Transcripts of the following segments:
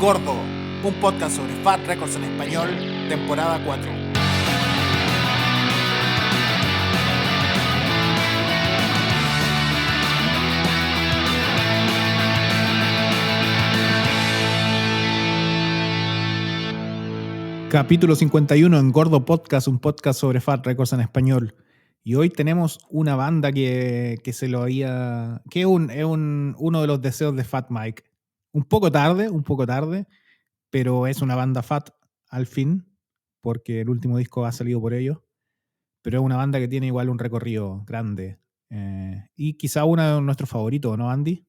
Gordo, un podcast sobre Fat Records en español, temporada 4. Capítulo 51 en Gordo Podcast, un podcast sobre Fat Records en español. Y hoy tenemos una banda que se lo había... que es uno de los deseos de Fat Mike. Un poco tarde, pero es una banda Fat al fin, porque el último disco ha salido por ellos. Pero es una banda que tiene igual un recorrido grande. Y quizá uno de nuestros favoritos, ¿no, Andy?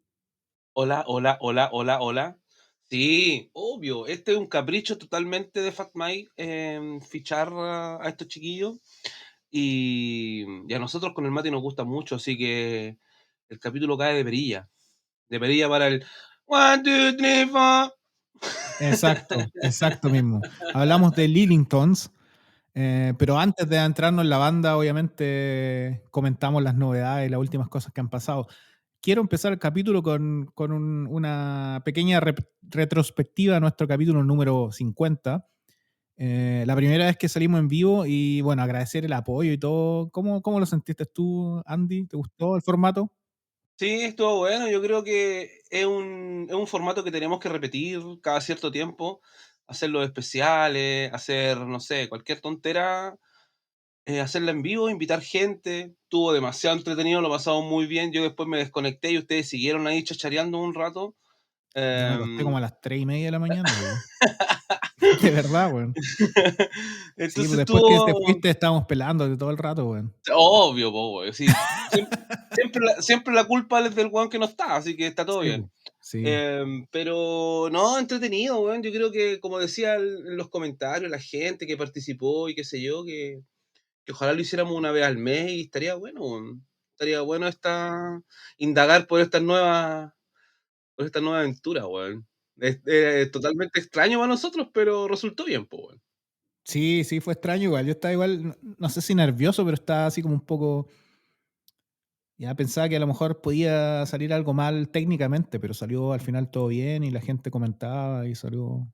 Hola, hola, hola, hola, hola. Sí, obvio. Este es un capricho totalmente de Fat Mike, fichar a estos chiquillos. Y a nosotros con el Mati nos gusta mucho, así que el capítulo cae de perilla. De perilla para el 1, 2, 3, 4. Exacto mismo. Hablamos de Lillingtons, pero antes de entrarnos en la banda, obviamente comentamos las novedades y las últimas cosas que han pasado. Quiero empezar el capítulo con una pequeña retrospectiva de nuestro capítulo número 50. La primera vez que salimos en vivo y bueno, agradecer el apoyo y todo. ¿Cómo lo sentiste tú, Andy? ¿Te gustó el formato? Sí, estuvo bueno. Yo creo que es un formato que tenemos que repetir cada cierto tiempo, hacer los especiales, hacer, no sé, cualquier tontera, hacerla en vivo, invitar gente. Estuvo demasiado entretenido, lo pasamos muy bien. Yo después me desconecté y ustedes siguieron ahí chachareando un rato. Yo me acosté como Em, a las 3:30 de la mañana, weón. De verdad, weón. Sí, pues entonces después que te estuvo fuiste estábamos pelando todo el rato, weón. obvio, po, weón, sí, siempre la culpa es del weón que no está, así que está todo Sí, bien. po. Sí. Pero no, entretenido, weón. Yo creo que, como decía en los comentarios, la gente que participó y qué sé yo, que ojalá lo hiciéramos una vez al mes y estaría bueno, weón. Estaría bueno indagar por esta nueva aventura, weón. Es totalmente extraño para nosotros, pero resultó bien, pues, weón. Sí, sí, fue extraño igual. Yo estaba igual, no sé si nervioso, pero estaba así como un poco. Ya pensaba que a lo mejor podía salir algo mal técnicamente, pero salió al final todo bien y la gente comentaba y salió.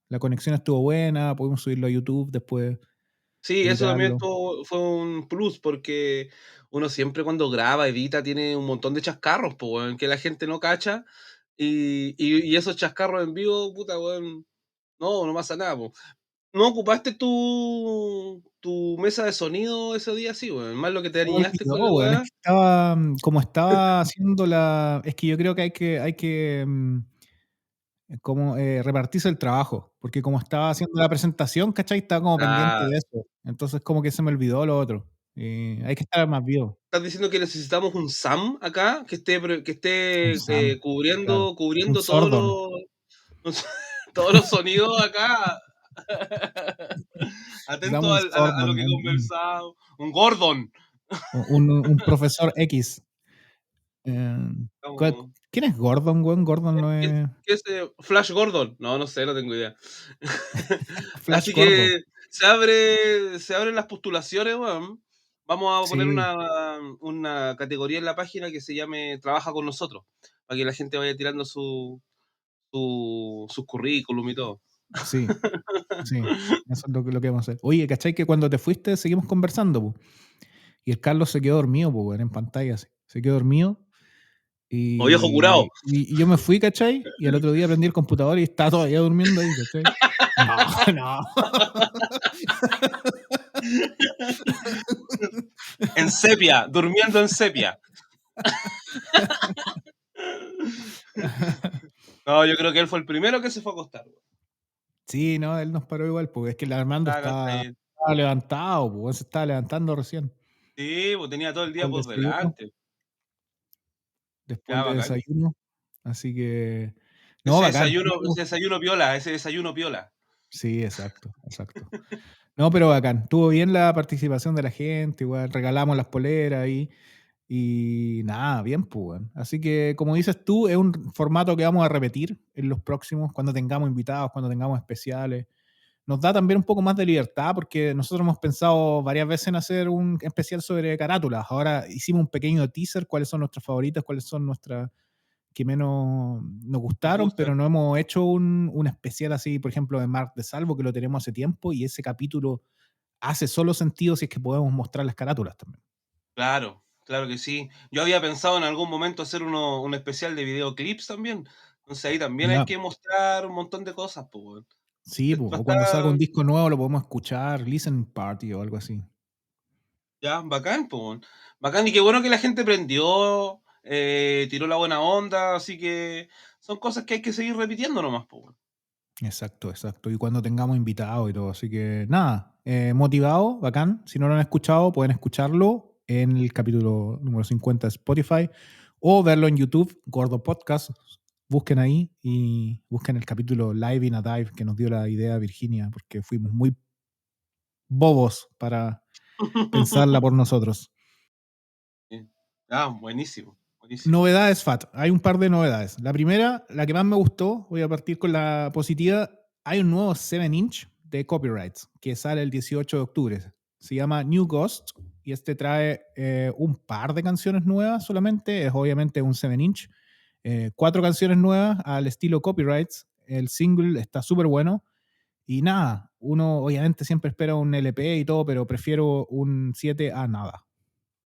La conexión estuvo buena, pudimos subirlo a YouTube después, Sí, eso también editarlo. fue un plus, porque uno siempre cuando graba, edita, tiene un montón de chascarros, pues, weón, que la gente no cacha. Y esos chascarros en vivo, puta, weón, no pasa nada, po. ¿No ocupaste tu mesa de sonido ese día? Sí, weón, más lo que te Se me ariñaste olvidó, con la weón, es weá. que estaba, como estaba haciendo es que yo creo que hay que repartirse el trabajo, porque como estaba haciendo la presentación, ¿cachai? Estaba como pendiente Ah, de eso. Entonces como que se me olvidó lo otro. Hay que estar más vivo. estás diciendo que necesitamos un SAM acá, que Un esté, Sam, claro. cubriendo Un cubriendo Sordon. todos los sonidos acá. Atento Necesitamos un a lo Sordon, que conversamos. Un Gordon. un profesor X. ¿Cuál Como, quién es Gordon, weón? Gordon no ¿qué, es qué es Flash Gordon? No sé, no tengo idea. Flash Así Gordon. que se abren las postulaciones, weón. Vamos a poner Sí, una categoría en la página que se llame Trabaja con nosotros, para que la gente vaya tirando sus currículum y todo. sí, sí. Eso es lo que vamos a hacer. Oye, ¿cachai que cuando te fuiste seguimos conversando, po? Y el Carlos se quedó dormido, po, weón, en pantalla, así. Se quedó dormido O viejo y curado. y yo me fui, ¿cachai? Y al otro día prendí el computador y estaba todavía durmiendo ahí, ¿cachai? No, no. En sepia, durmiendo en sepia. No, yo creo que él fue el primero que se fue a acostar, weón. Sí, no, él nos paró igual, porque es que el Armando Estaba estaba cansadito. levantado, po, weón, se estaba levantando recién. Sí, pues tenía todo el día Después del por desayuno, delante. después Ya, del bacán. desayuno. Así que, no, Ese bacán. desayuno ese desayuno piola, ese desayuno piola. Sí, exacto, exacto. No, pero bacán. Estuvo bien la participación de la gente, igual regalamos las poleras ahí y nada, bien, pues, weón. Así que, como dices tú, es un formato que vamos a repetir en los próximos, cuando tengamos invitados, cuando tengamos especiales. Nos da también un poco más de libertad porque nosotros hemos pensado varias veces en hacer un especial sobre carátulas. Ahora hicimos un pequeño teaser, cuáles son nuestras favoritas, cuáles son nuestras que menos nos ¿Nos gustaron, gusta? pero no hemos hecho un especial así, por ejemplo, de Mark de Salvo, que lo tenemos hace tiempo, y ese capítulo hace solo sentido si es que podemos mostrar las carátulas también. Claro, claro que sí. Yo había pensado en algún momento hacer un especial de videoclips también. Entonces ahí también hay Ya, que mostrar un montón de cosas, pues, weón. sí, po, Va a o cuando salga estar un disco nuevo lo podemos escuchar, listen party o algo así. ya bacán, pues, weón. Bacán, y qué bueno que la gente prendió, tiró la buena onda, así que son cosas que hay que seguir repitiendo nomás, pues, weón. Exacto, exacto. Y cuando tengamos invitados y todo. Así que nada, motivado, bacán. Si no lo han escuchado, pueden escucharlo en el capítulo número 50 de Spotify o verlo en YouTube, Gordo Podcast. Busquen ahí y busquen el capítulo Live in a Dive que nos dio la idea Virginia, porque fuimos muy bobos para pensarla por nosotros. Sí. Ah, buenísimo, buenísimo. Novedades FAT. Hay un par de novedades. La primera, la que más me gustó, voy a partir con la positiva. Hay un nuevo 7-inch de copyrights que sale el 18 de octubre. Se llama New Ghost y este trae un par de canciones nuevas solamente. Es obviamente un 7-inch. Cuatro canciones nuevas al estilo copyrights. El single está súper bueno. Y nada, uno obviamente siempre espera un LP y todo, pero prefiero un 7 a nada.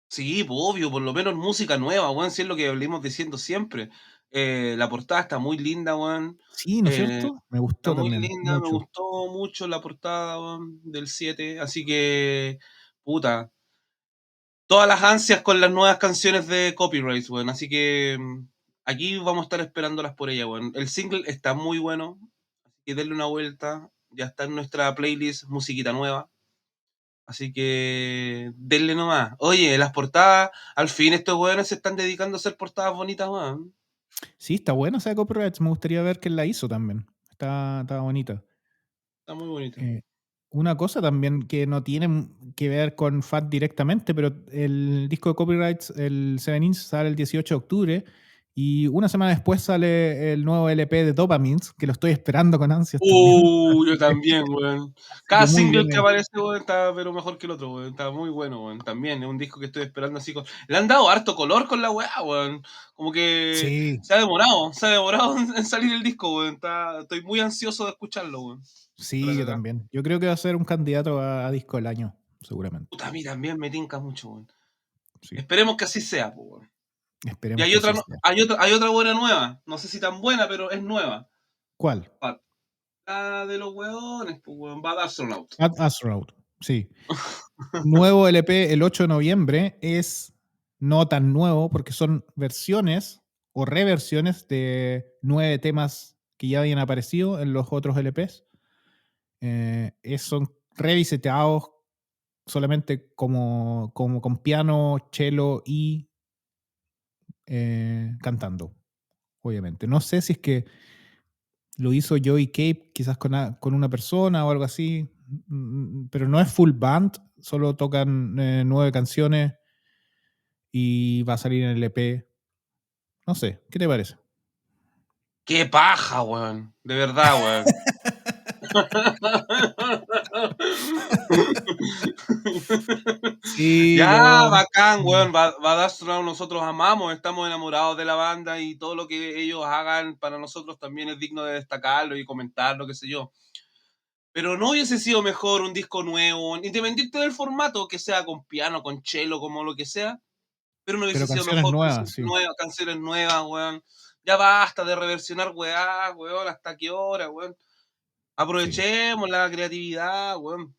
Sí, pues, obvio, por lo menos música nueva, weón, si es lo que venimos diciendo siempre. La portada está muy linda, weón. Sí, ¿no es Eh, cierto? Me Está gustó muy también, linda, me mucho. gustó mucho la portada, weón, del 7, así que, puta, todas las ansias con las nuevas canciones de Copyright, weón, así que, aquí vamos a estar esperándolas por ella, weón. El single está muy bueno, así que denle una vuelta, ya está en nuestra playlist musiquita nueva. Así que denle nomás. Oye, las portadas, al fin estos weones se están dedicando a hacer portadas bonitas, weón. Sí, está buena esa de Copyrights. Me gustaría ver quién la hizo también. Está bonita. Está muy bonita. Eh, una cosa también que no tiene que ver con FAT directamente, pero el disco de Copyrights, el 7 Inch, sale el 18 de octubre y una semana después sale el nuevo LP de Dopamines, que lo estoy esperando con ansias también. Yo también, weón. Así que Cada muy single bien. que aparece, weón, está pero mejor que el otro, weón. Está muy bueno, weón. También es un disco que estoy esperando así con. Le han dado harto color con la weá, weón. Como que Sí, se ha demorado en salir el disco, weón. Estoy muy ansioso de escucharlo, weón. Para sí, yo cagar. también. Yo creo que va a ser un candidato a disco del año, seguramente. Puta, a mí también me tinca mucho, weón. Sí, Esperemos que así sea, po, weón. Y esperemos hay que otra, así sea. hay otra buena nueva. No sé si tan buena, pero es nueva. ¿Cuál? La de los hueones, pues, weón. Bad Astronaut. Ad Astronaut, sí. Nuevo LP el 8 de noviembre es no tan nuevo porque son versiones o reversiones de 9 temas que ya habían aparecido en los otros LPs. Son revisitados solamente como con piano, cello y cantando, obviamente. No sé si es que lo hizo Joey Cape quizás con una persona o algo así, pero no es full band, solo tocan 9 canciones y va a salir en el EP. No sé, ¿qué te parece? Qué paja, weón. De verdad, weón. Sí, Ya, no. bacán, weón. Bad Astronaut nosotros amamos, estamos enamorados de la banda y todo lo que ellos hagan para nosotros también es digno de destacarlo y comentarlo, qué sé yo. Pero no hubiese sido mejor un disco nuevo, independiente del formato, que sea con piano, con cello, como lo que sea, pero no Pero hubiese sido canciones mejor nuevas, sí. canciones nuevas, weón. Ya basta de reversionar weá, weón, hasta qué hora, weón. Sí. Aprovechemos la creatividad, weón.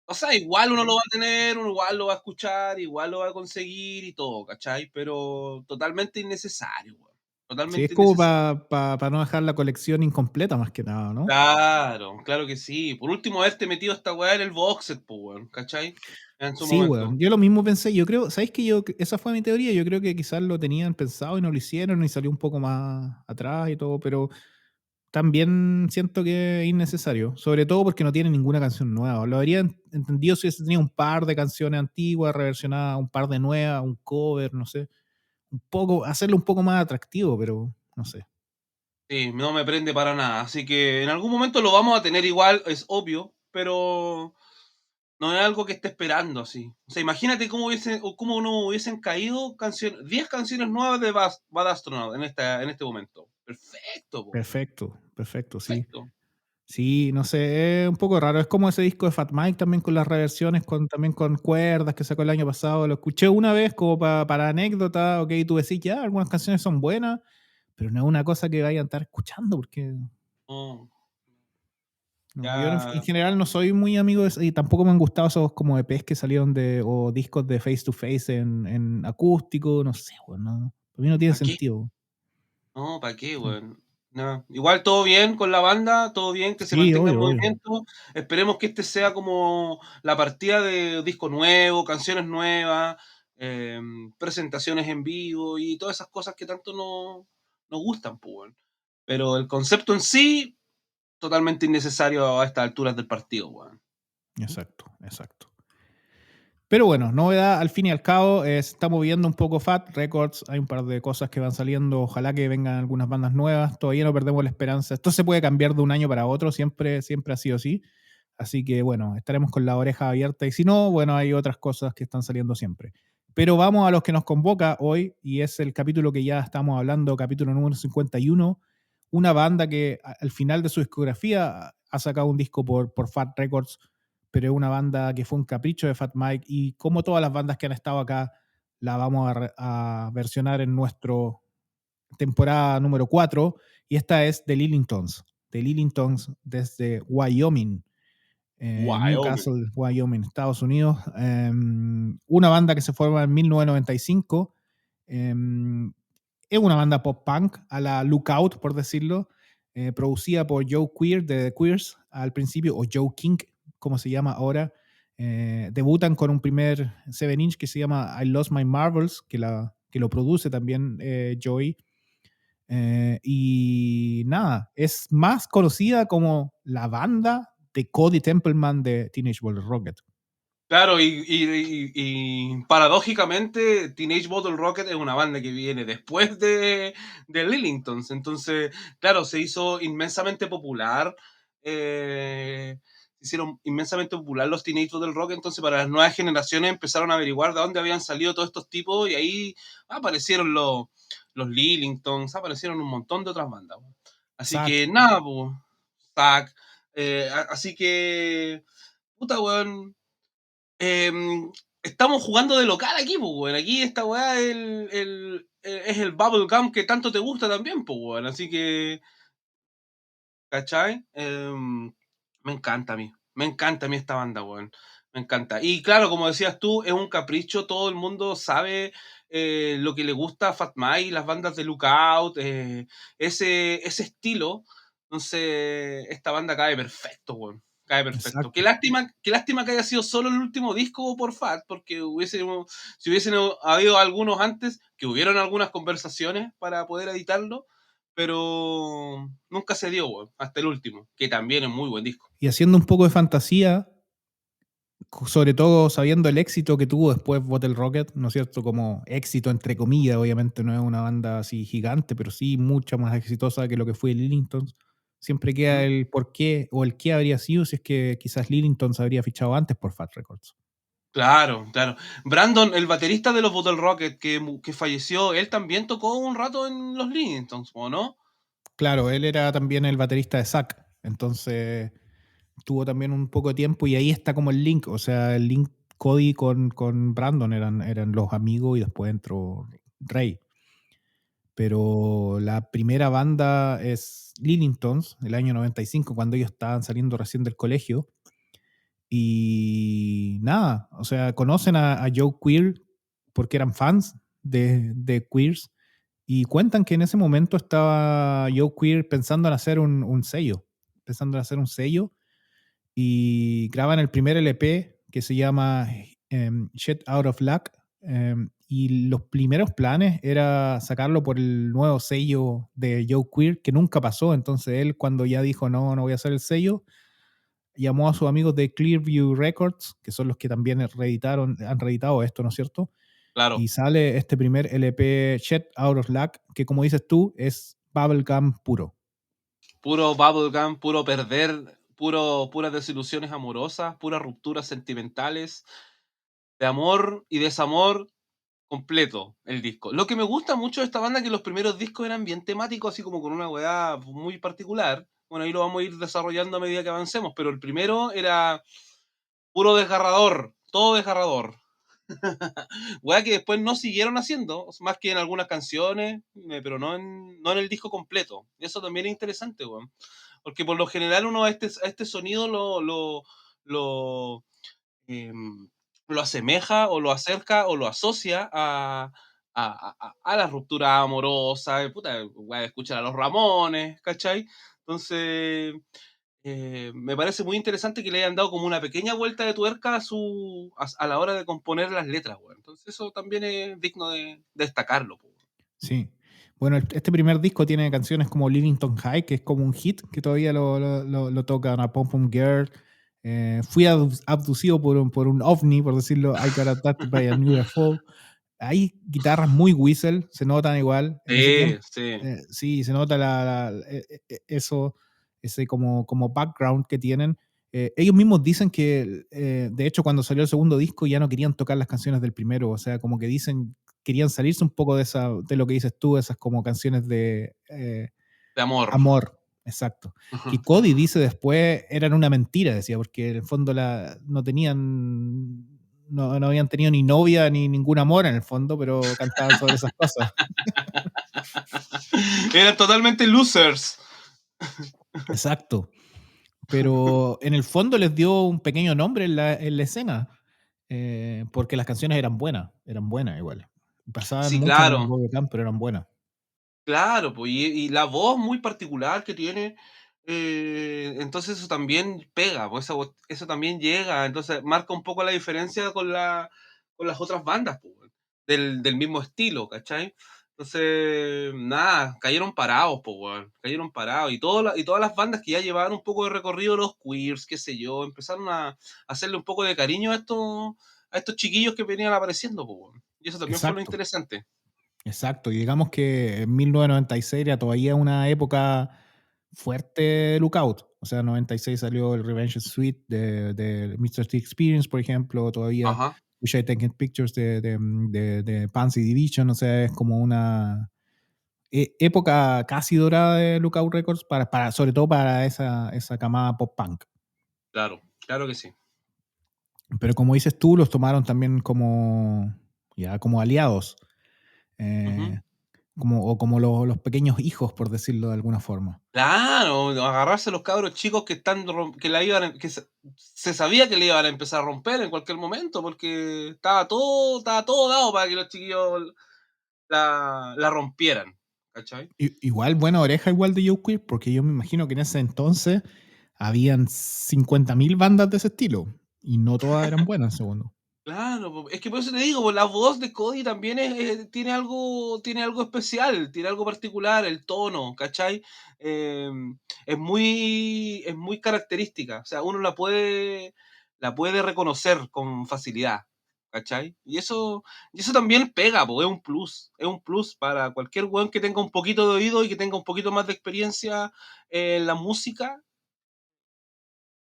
O sea, igual uno lo va a tener, uno igual lo va a escuchar, igual lo va a conseguir y todo, ¿cachai? Pero totalmente innecesario, weón. Sí, es Totalmente como innecesario. para no dejar la colección incompleta más que nada, ¿no? Claro, claro que sí. Por último, haberte metido esta weá en el box set, po, weón, ¿cachai? En su Sí, momento. weón. Yo lo mismo pensé. Yo creo, ¿sabéis que esa fue mi teoría? Yo creo que quizás lo tenían pensado y no lo hicieron y salió un poco más atrás y todo, pero también siento que es innecesario. Sobre todo porque no tiene ninguna canción nueva. Lo habría entendido si hubiese tenido un par de canciones antiguas reversionadas, un par de nuevas, un cover, no sé. Un poco, hacerlo un poco más atractivo, pero no sé. Sí, no me prende para nada. Así que en algún momento lo vamos a tener igual, es obvio, pero no es algo que esté esperando así. O sea, imagínate cómo no hubiesen caído 10 canciones nuevas de Bad Astronaut en este momento. Perfecto, po, Perfecto, perfecto, sí. perfecto. Sí, no sé, es un poco raro. Es como ese disco de Fat Mike también con las reversiones, también con cuerdas que sacó el año pasado. Lo escuché una vez como para anécdota, ok, tú decís, ya, algunas canciones son buenas, pero no es una cosa que vayan a estar escuchando, porque No, no, yo en ya, general no soy muy amigo de eso, y tampoco me han gustado esos como EPs que salieron o discos de Face to Face en acústico, no sé, bueno, no, para mí no tiene ¿para qué? sentido. No, ¿para qué, Sí, weón? No. Igual todo bien con la banda, todo bien, que se sí, mantenga en obvio, obvio. movimiento. Esperemos que este sea como la partida de disco nuevo, canciones nuevas, presentaciones en vivo y todas esas cosas que tanto nos gustan, pues, weón. Pero el concepto en sí, totalmente innecesario a estas alturas del partido, weón. Exacto, exacto. Pero bueno, novedad al fin y al cabo, se está moviendo un poco Fat Records, hay un par de cosas que van saliendo, ojalá que vengan algunas bandas nuevas, todavía no perdemos la esperanza, esto se puede cambiar de un año para otro, siempre, siempre ha sido así, así que bueno, estaremos con la oreja abierta y si no, bueno, hay otras cosas que están saliendo siempre. Pero vamos a los que nos convoca hoy y es el capítulo que ya estamos hablando, capítulo número 51, una banda que al final de su discografía ha sacado un disco por Fat Records, pero es una banda que fue un capricho de Fat Mike y como todas las bandas que han estado acá, la vamos a versionar en nuestro temporada número 4 y esta es The Lillingtons desde Wyoming, Wyoming. Newcastle, Wyoming, Estados Unidos. Una banda que se forma en 1995. Es una banda pop punk a la Lookout, por decirlo, producida por Joe Queer de The Queers al principio, o Joe King, como se llama ahora. Debutan con un primer 7-inch que se llama I Lost My Marbles, que lo produce también Joey. Y nada, es más conocida como la banda de Cody Templeman de Teenage Bottle Rocket. Claro, y paradójicamente Teenage Bottle Rocket es una banda que viene después de Lillingtons. Entonces, claro, se hizo inmensamente popular. Se hicieron inmensamente popular los Teenage Bottle Rocket. Entonces, para las nuevas generaciones empezaron a averiguar de dónde habían salido todos estos tipos. Y ahí aparecieron los Lillingtons, aparecieron un montón de otras bandas. Así Zack. que nada, pues, Zack. Así que, puta, weón. Estamos jugando de local aquí, pues, weón. Aquí esta weá es el bubblegum que tanto te gusta también, pues, weón. Así que, ¿cachai? Me encanta a mí. Me encanta a mí esta banda, weón. Me encanta. Y claro, como decías tú, es un capricho. Todo el mundo sabe lo que le gusta a Fat Mike, las bandas de Lookout, ese estilo. Entonces, esta banda cae perfecto, weón. Cae perfecto. Exacto. Qué lástima que haya sido solo el último disco por Fat, porque si hubiesen habido algunos antes, que hubieron algunas conversaciones para poder editarlo, pero nunca se dio, weón, hasta el último, que también es muy buen disco. Y haciendo un poco de fantasía, sobre todo sabiendo el éxito que tuvo después Bottle Rocket, ¿no es cierto? Como éxito entre comillas, obviamente no es una banda así gigante, pero sí mucha más exitosa que lo que fue Lillingtons. Siempre queda ¿Mm? el por qué o el qué habría sido si es que quizás Lillingtons habría fichado antes por Fat Records. Claro, claro. Brandon, el baterista de los Bottle Rocket que falleció, él también tocó un rato en los Lillingtons, ¿o no? Claro, él era también el baterista de Zack, entonces tuvo también un poco de tiempo y ahí está como el link, o sea, el link Cody con Brandon eran los amigos y después entró Ray. Pero la primera banda es Lillingtons, el año 95, cuando ellos estaban saliendo recién del colegio. Y nada, o sea, conocen a Joe Queer porque eran fans de Queers y cuentan que en ese momento estaba Joe Queer pensando en hacer un sello, pensando en hacer un sello y graban el primer LP que se llama Shit Out of Luck. Y los primeros planes era sacarlo por el nuevo sello de Joe Queer, que nunca pasó. Entonces él, cuando ya dijo no, no voy a hacer el sello, llamó a sus amigos de Clearview Records, que son los que también han reeditado esto, ¿no es cierto? Claro. Y sale este primer LP, Shit Out of Luck, que como dices tú, es bubblegum puro. Puro bubblegum, puro perder, puras desilusiones amorosas, puras rupturas sentimentales, de amor y desamor completo el disco. Lo que me gusta mucho de esta banda es que los primeros discos eran bien temáticos, así como con una weá muy particular. Bueno, ahí lo vamos a ir desarrollando a medida que avancemos, pero el primero era puro desgarrador, todo desgarrador. Weá que después no siguieron haciendo, más que en algunas canciones, pero no en el disco completo. Eso también es interesante, weón. Porque por lo general uno a este sonido lo, em, lo asemeja o lo acerca o lo asocia a la ruptura amorosa, puta, weá, escuchar a los Ramones, ¿cachai? Entonces, me parece muy interesante que le hayan dado como una pequeña vuelta de tuerca a la hora de componer las letras, weón. Entonces eso también es digno de destacarlo, po. Sí. Bueno, este primer disco tiene canciones como Livington High, que es como un hit, que todavía lo tocan a Pom Pom Girl. Fui abducido por un ovni, por decirlo, I Got Abducted by an UFO. Hay guitarras muy whistle, se notan igual. En ese Sí, tiempo, sí, sí, se nota eso, ese como background que tienen. Ellos mismos dicen que, de hecho, cuando salió el segundo disco ya no querían tocar las canciones del primero, o sea, como que dicen, querían salirse un poco de lo que dices tú, esas como canciones de de amor. amor, exacto. Que Cody dice después eran una mentira, decía, porque en el fondo no tenían, no habían tenido ni novia ni ningún amor en el fondo, pero cantaban sobre esas cosas. Eran totalmente losers. Exacto. Pero en el fondo les dio un pequeño nombre en la escena, porque las canciones eran buenas igual. Pasaban Sí, mucho en el claro. Bogotá, pero eran buenas. Claro, pues, y la voz muy particular que tiene, entonces eso también pega, pues, eso también llega, entonces marca un poco la diferencia con las otras bandas, pues, weón, del mismo estilo, ¿cachai? Entonces, nada, cayeron parados, pues, weón, cayeron parados, y todas las bandas que ya llevaban un poco de recorrido, los Queers, qué sé yo, empezaron a hacerle un poco de cariño a estos chiquillos que venían apareciendo, pues, weón, y eso también fue lo Exacto. interesante. Exacto, y digamos que en 1996 era todavía una época fuerte de Lookout. O sea, en 96 salió el Revenge Suite de Mr. T Experience, por ejemplo, todavía Ajá, Wish I Taken Pictures de Pansy Division, o sea, es como una época casi dorada de Lookout Records, sobre todo para esa camada pop-punk. claro, claro que sí. Pero como dices tú, los tomaron también como aliados. Ujú. eh, o como los pequeños hijos, por decirlo de alguna forma. Claro, agarrarse a los cabros chicos que que la iban que se sabía que le iban a empezar a romper en cualquier momento, porque estaba todo dado para que los chiquillos la rompieran, ¿cachai? Igual, buena oreja, igual de Joe Queer, porque yo me imagino que en ese entonces habían 50.000 bandas de ese estilo y no todas eran buenas, segundo. Claro, es que por eso te digo, la voz de Cody también tiene algo especial, tiene algo particular, el tono, ¿cachai? Es muy característica, o sea, uno la puede reconocer con facilidad, ¿cachai? Y eso también pega, po, es un plus para cualquier weón que tenga un poquito de oído y que tenga un poquito más de experiencia en la música,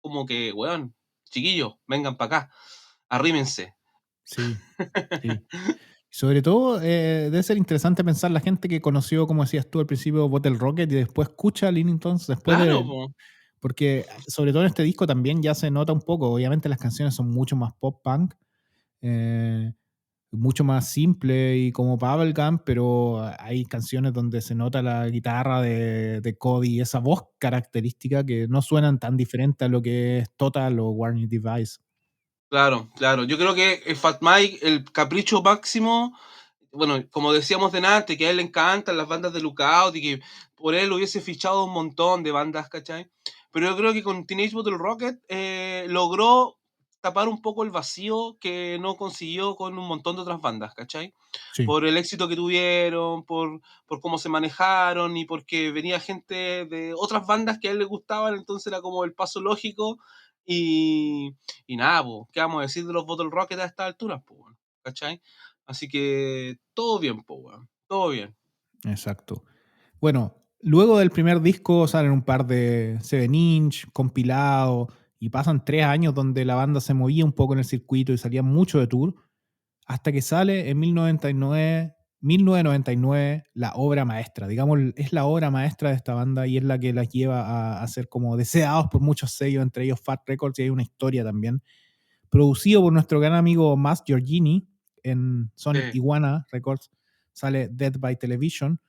como que, weón, chiquillos, vengan para acá, arrímense. Sí, sí. Sobre todo, debe ser interesante pensar la gente que conoció, como decías tú al principio, Bottle Rocket y después escucha Leaning Tones después Claro, de. po. Porque sobre todo en este disco también ya se nota un poco. Obviamente las canciones son mucho más pop-punk. eh, Mucho más simple y como bubblegum, pero hay canciones donde se nota la guitarra de Cody, esa voz característica que no suenan tan diferente a lo que es Total o Warning Device. Claro, claro. Yo creo que Fat Mike, el capricho máximo, bueno, como decíamos delante, que a él le encantan las bandas de Lookout y que por él hubiese fichado un montón de bandas, ¿cachai? Pero yo creo que con Teenage Bottle Rocket logró tapar un poco el vacío que no consiguió con un montón de otras bandas, ¿cachai? Sí, Por el éxito que tuvieron, por cómo se manejaron y porque venía gente de otras bandas que a él le gustaban, entonces era como el paso lógico y, y nada, po, ¿qué vamos a decir de los Bottle Rocket a estas alturas, po, weón? ¿Cachai? Así que todo bien, po, weón, todo bien. exacto. Bueno, Luego del primer disco salen un par de 7 inch, compilados, y pasan 3 años donde la banda se movía un poco en el circuito y salía mucho de tour, hasta que sale en 1999 la obra maestra. Digamos, es la obra maestra de esta banda y es la que las lleva a ser como deseados por muchos sellos, entre ellos Fat Records, y hay una historia también. Producido por nuestro gran amigo Mass Giorgini en Sonic Sí. Iguana Records, sale Dead by Television.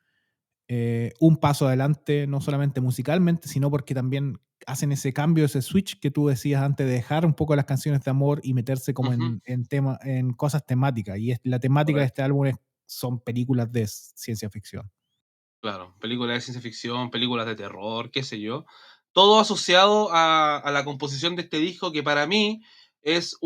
Un paso adelante, no solamente musicalmente, sino porque también hacen ese cambio, ese switch que tú decías antes de dejar un poco las canciones de amor y meterse como Ujú, en cosas temáticas. Y la temática de este correcto. álbum son películas de ciencia ficción. Claro, películas de ciencia ficción, películas de terror, qué sé yo. Todo asociado a la composición de este disco que para mí es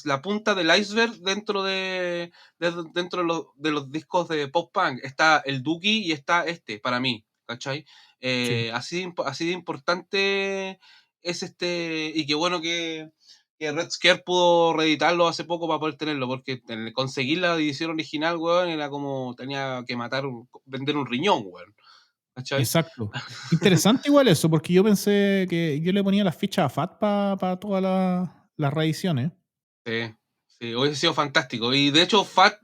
la punta del iceberg dentro de los discos de pop punk. Está el Dookie y está este, para mí, ¿cachai? Sí. Así de importante es este, y qué bueno que Red Scare pudo reeditarlo hace poco para poder tenerlo, porque conseguir la edición original, weón, era como tenía que vender un riñón, weón, ¿cachai? Exacto. Interesante igual eso, porque yo pensé que yo le ponía las fichas a Fat para todas las reediciones. Sí, sí, hubiese sido fantástico. Y de hecho, Fat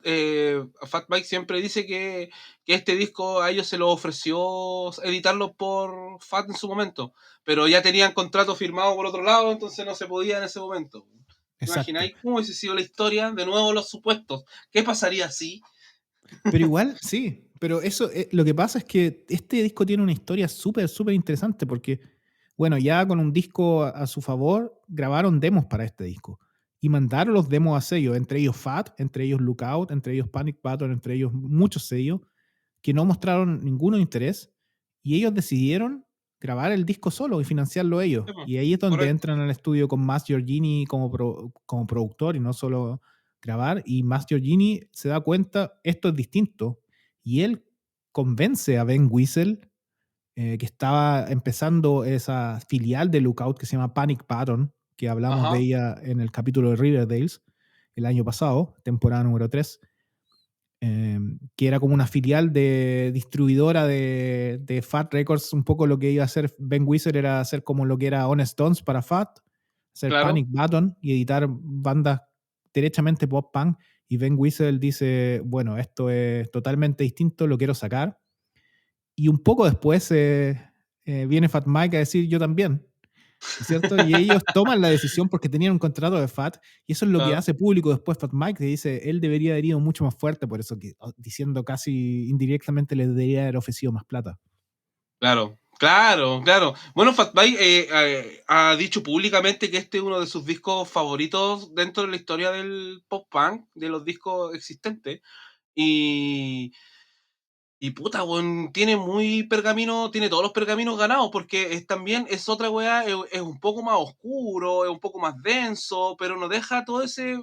Mike siempre dice que este disco a ellos se lo ofreció editarlo por Fat en su momento, pero ya tenían contrato firmado por otro lado, entonces no se podía en ese momento. ¿Te Exacto. imagináis cómo hubiese sido la historia? De nuevo, los supuestos. ¿Qué pasaría si? Pero igual, sí, pero eso, lo que pasa es que este disco tiene una historia súper, súper interesante porque, bueno, ya con un disco a su favor, grabaron demos para este disco y mandaron los demos a sellos, entre ellos Fat, entre ellos Lookout, entre ellos Panic Button, entre ellos muchos sellos que no mostraron ninguno interés y ellos decidieron grabar el disco solo y financiarlo ellos. Sí, po, Y ahí es donde correcto. entran al estudio con Mass Giorgini como productor y no solo grabar. Y Mass Giorgini se da cuenta, esto es distinto. Y él convence a Ben Whistle, que estaba empezando esa filial de Lookout que se llama Panic Button, que hablamos de Ajá, ella en el capítulo de Riverdales el año pasado, temporada número 3, que era como una filial de distribuidora de Fat Records. Un poco lo que iba a hacer Ben Whistle era hacer como lo que era Honest Stones para Fat, hacer claro. Panic Button y editar bandas derechamente pop punk. Y Ben Whistle dice, bueno, esto es totalmente distinto, lo quiero sacar. Y un poco después viene Fat Mike a decir, yo también. ¿No es cierto? Y ellos toman la decisión porque tenían un contrato de Fat, y eso es lo que Claro, hace público después Fat Mike, que dice, él debería haber ido mucho más fuerte, por eso que diciendo casi indirectamente le debería haber ofrecido más plata. claro, claro, claro. Bueno, Fatback ha dicho públicamente que este es uno de sus discos favoritos dentro de la historia del pop punk, de los discos existentes. Y, y puta, weón, tiene muy pergamino, tiene todos los pergaminos ganados, porque también es otra weá, es un poco más oscuro, es un poco más denso, pero no deja todo ese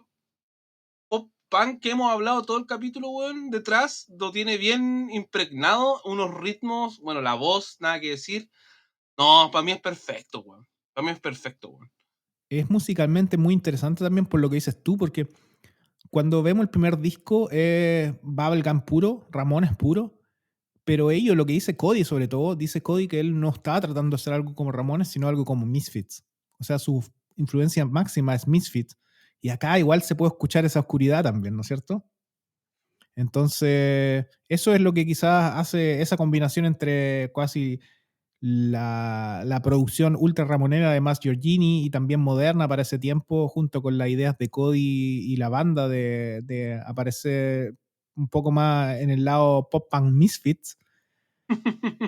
pop punk que hemos hablado todo el capítulo, weón, detrás, lo tiene bien impregnado, unos ritmos, bueno, la voz, nada que decir. No, para mí es perfecto, weón. Para mí es perfecto, weón. Es musicalmente muy interesante también por lo que dices tú, porque cuando vemos el primer disco es Bubblegum puro, Ramones puro, pero ellos, lo que dice Cody sobre todo, dice Cody que él no estaba tratando de hacer algo como Ramones, sino algo como Misfits. O sea, su influencia máxima es Misfits. Y acá igual se puede escuchar esa oscuridad también, ¿no es cierto? Entonces, eso es lo que quizás hace esa combinación entre casi la producción ultra ramonera de Mass Giorgini y también moderna para ese tiempo, junto con las ideas de Cody y la banda de aparecer un poco más en el lado pop punk Misfits,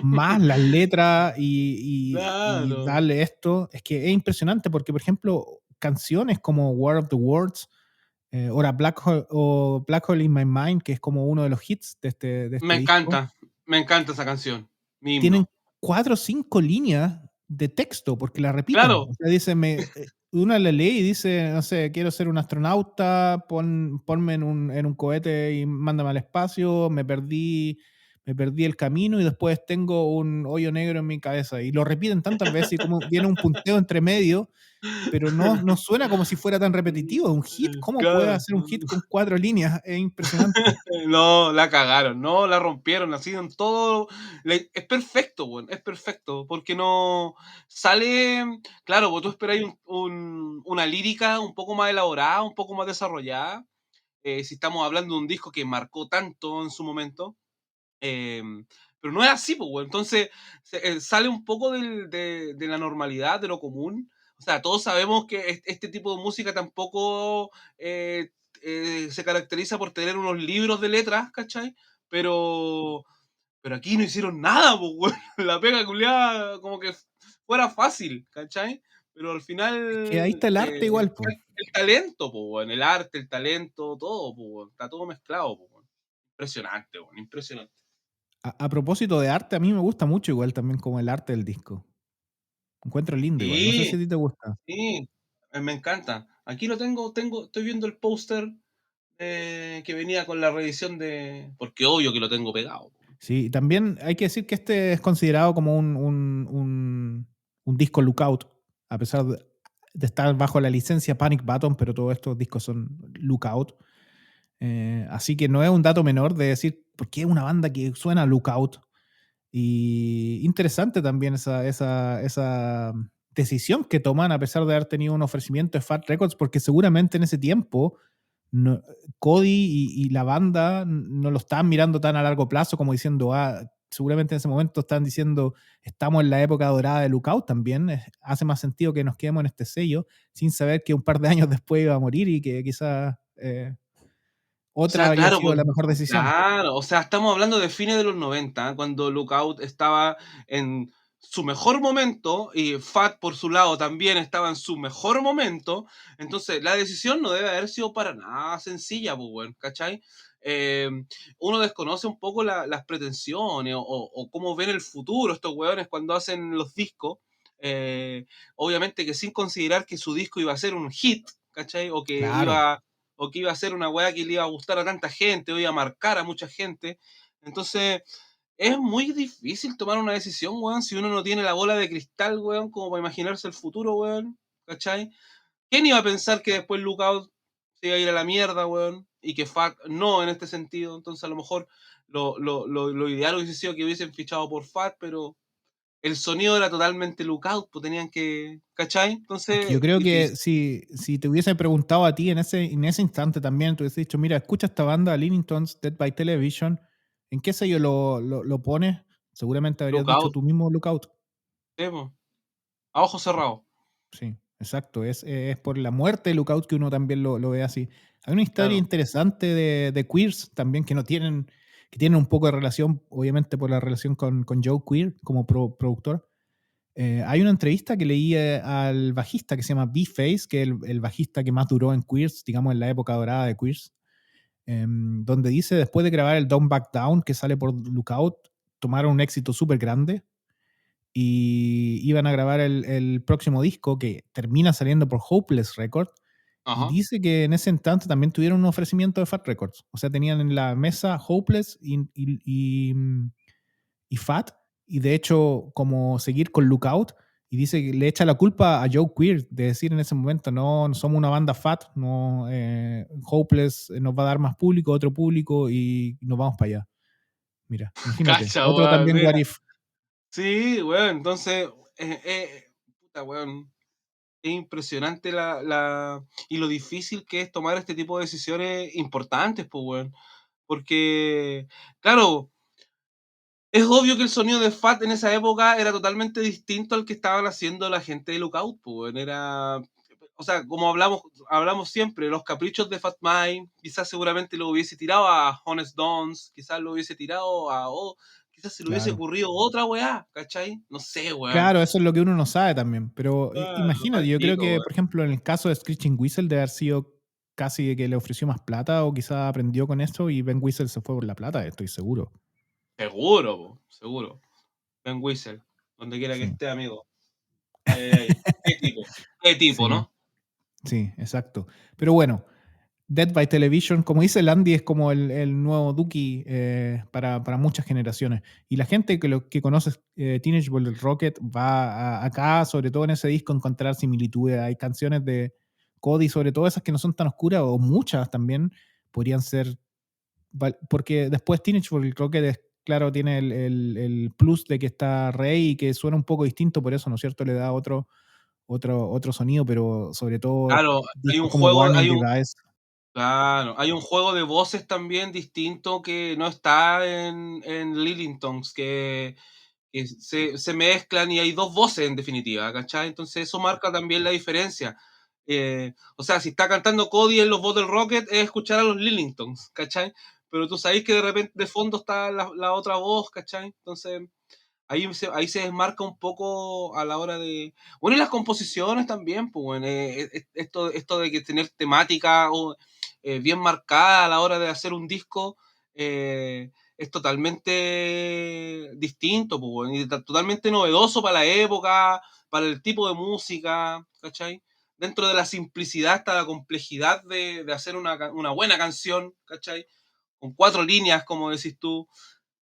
más las letras y Claro. darle esto. Es que es impresionante porque, por ejemplo, canciones como War of the Worlds, o Black Hole in My Mind, que es como uno de los hits de este disco, Me encanta esa canción, mi tienen himno. 4 o 5 líneas de texto porque la repiten. Claro, O sea, dice, una la lee y dice, no sé, quiero ser un astronauta, ponme en un cohete y mándame al espacio, me perdí el camino y después tengo un hoyo negro en mi cabeza. Y lo repiten tantas veces y como viene un punteo entre medio, pero no suena como si fuera tan repetitivo. Es un hit. ¿Cómo puede Claro. hacer un hit con 4 líneas? Es impresionante. No, la cagaron, no, la rompieron, así en todo. Es perfecto, weón, es perfecto, porque no sale. Claro, vos tú esperáis una lírica un poco más elaborada, un poco más desarrollada. Si estamos hablando de un disco que marcó tanto en su momento. Pero no es así, pues, weón. Entonces, sale un poco de la normalidad, de lo común. O sea, todos sabemos que este tipo de música tampoco se caracteriza por tener unos libros de letras, ¿cachai? Pero, pero aquí no hicieron nada, pues, weón. La pega culiada como que fuera fácil, ¿cachai? Pero al Es que ahí final está el arte igual, está pues. el talento, pues, weón. El arte, el talento, todo, pues, weón. Está todo mezclado, pues, weón. Impresionante, weón. Impresionante. A propósito de arte, a mí me gusta mucho igual también como el arte del disco. Encuentro lindo igual. No sé si Sí, a ti te gusta. sí, me encanta. Aquí lo estoy viendo el póster que venía con la reedición de. Porque obvio que lo tengo pegado. Sí, y también hay que decir que este es considerado como un disco lookout, a pesar de estar bajo la licencia Panic Button, pero todos estos discos son lookout. Así que no es un dato menor de decir por qué una banda que suena a lookout. Y interesante también esa decisión que toman a pesar de haber tenido un ofrecimiento de Fat Records, porque seguramente en ese tiempo no- Cody y la banda no lo estaban mirando tan a largo plazo como diciendo, seguramente en ese momento están diciendo, estamos en la época dorada de Lookout también, hace más sentido que nos quedemos en este sello, sin saber que un par de años después iba a morir y que quizás O otra sea, había claro, sido pues, la mejor decisión. claro, o sea, estamos hablando de fines de los 90, cuando Lookout estaba en su mejor momento y Fat por su lado también estaba en su mejor momento. Entonces la decisión no debe haber sido para nada sencilla, pues, weón, ¿cachai? Eh, Uno desconoce un poco las pretensiones o cómo ven el futuro estos weones cuando hacen los discos. Obviamente que sin considerar que su disco iba a ser un hit, ¿cachai? Claro. O que iba a ser una weá que le iba a gustar a tanta gente, o iba a marcar a mucha gente. Entonces, es muy difícil tomar una decisión, weón, si uno no tiene la bola de cristal, weón, como para imaginarse el futuro, weón. ¿Cachai? ¿Quién iba a pensar que después Lookout se iba a ir a la mierda, weón? Y que Fat no en este sentido. Entonces, a lo mejor lo ideal hubiese sido que hubiesen fichado por Fat, pero el sonido era totalmente Lookout, pues tenían que. ¿Cachai? Es que yo Entonces, creo que difícil. si te hubiese preguntado a ti en ese instante también, te hubiese dicho, mira, escucha esta banda, Linington's Dead by Television, ¿en qué sello lo pones? Seguramente habrías dicho Lookout, tú mismo Lookout. sí, po, a ojos cerrados. Sí, exacto. Es por la muerte de Lookout que uno también lo ve así. Hay una historia Claro. interesante de Queers también que tienen un poco de relación, obviamente por la relación con Joe Queer como productor. Hay una entrevista que leí al bajista que se llama B-Face, que es el bajista que más duró en Queers, digamos en la época dorada de Queers, donde dice después de grabar el Don't Back Down, que sale por Lookout, tomaron un éxito súper grande y iban a grabar el próximo disco que termina saliendo por Hopeless Records. Y Ajá. dice que en ese instante también tuvieron un ofrecimiento de Fat Records. O sea, tenían en la mesa Hopeless y Fat, y de hecho, como seguir con Lookout, y dice que le echa la culpa a Joe Queer de decir en ese momento, no, no somos una banda Fat, no, Hopeless nos va a dar más público, otro público, y nos vamos para allá. Mira, imagínate, Cacha, otro weón, también What mira. If. Sí, weón, entonces, puta, weón, es impresionante y lo difícil que es tomar este tipo de decisiones importantes, pues, weón. Porque, claro, es obvio que el sonido de Fat en esa época era totalmente distinto al que estaban haciendo la gente de Lookout, pues, weón. O sea, como hablamos siempre, los caprichos de Fat Mike, quizás seguramente lo hubiese tirado a Honest Dons, quizás lo hubiese tirado quizás se le hubiese Claro. ocurrido otra weá, ¿cachai? No sé, weón. Claro, eso es lo que uno no sabe también. Pero Claro, imagínate, yo creo palpico, que, weón. por ejemplo, en el caso de Screeching Whistle, de haber sido casi que le ofreció más plata, o quizás aprendió con esto y Ben Whistle se fue por la plata, estoy seguro. Seguro, po, seguro. Ben Whistle, donde quiera que Sí, esté, amigo. Ay, ay, ay. Qué tipo, sí, ¿no? sí, exacto. Pero bueno. Dead by Television, como dice el Andy, es como el nuevo Dookie para muchas generaciones. Y la gente que conoce Teenage Bottle Rocket va acá, sobre todo en ese disco, a encontrar similitudes. Hay canciones de Cody, sobre todo esas que no son tan oscuras, o muchas también podrían ser. Porque después Teenage Bottle Rocket, claro, tiene el plus de que está Rey y que suena un poco distinto, por eso, ¿no es cierto? Le da otro sonido, pero sobre todo Claro, hay discos un como juego, Warning Device. claro, hay un juego de voces también distinto que no está en Lillingtons, que se mezclan y hay 2 voces en definitiva, ¿cachai? Entonces eso marca también la diferencia. O sea, si está cantando Cody en los Bottle Rocket, es escuchar a los Lillingtons, ¿cachai? Pero tú sabes que de repente de fondo está la otra voz, ¿cachai? Entonces ahí se desmarca un poco a la hora de. Bueno, y las composiciones también, pues, bueno, esto de que tener temática bien marcada a la hora de hacer un disco es totalmente distinto, pues, bueno, y totalmente novedoso para la época, para el tipo de música, ¿cachai? Dentro de la simplicidad está la complejidad de hacer una buena canción, ¿cachai? Con 4 líneas, como decís tú.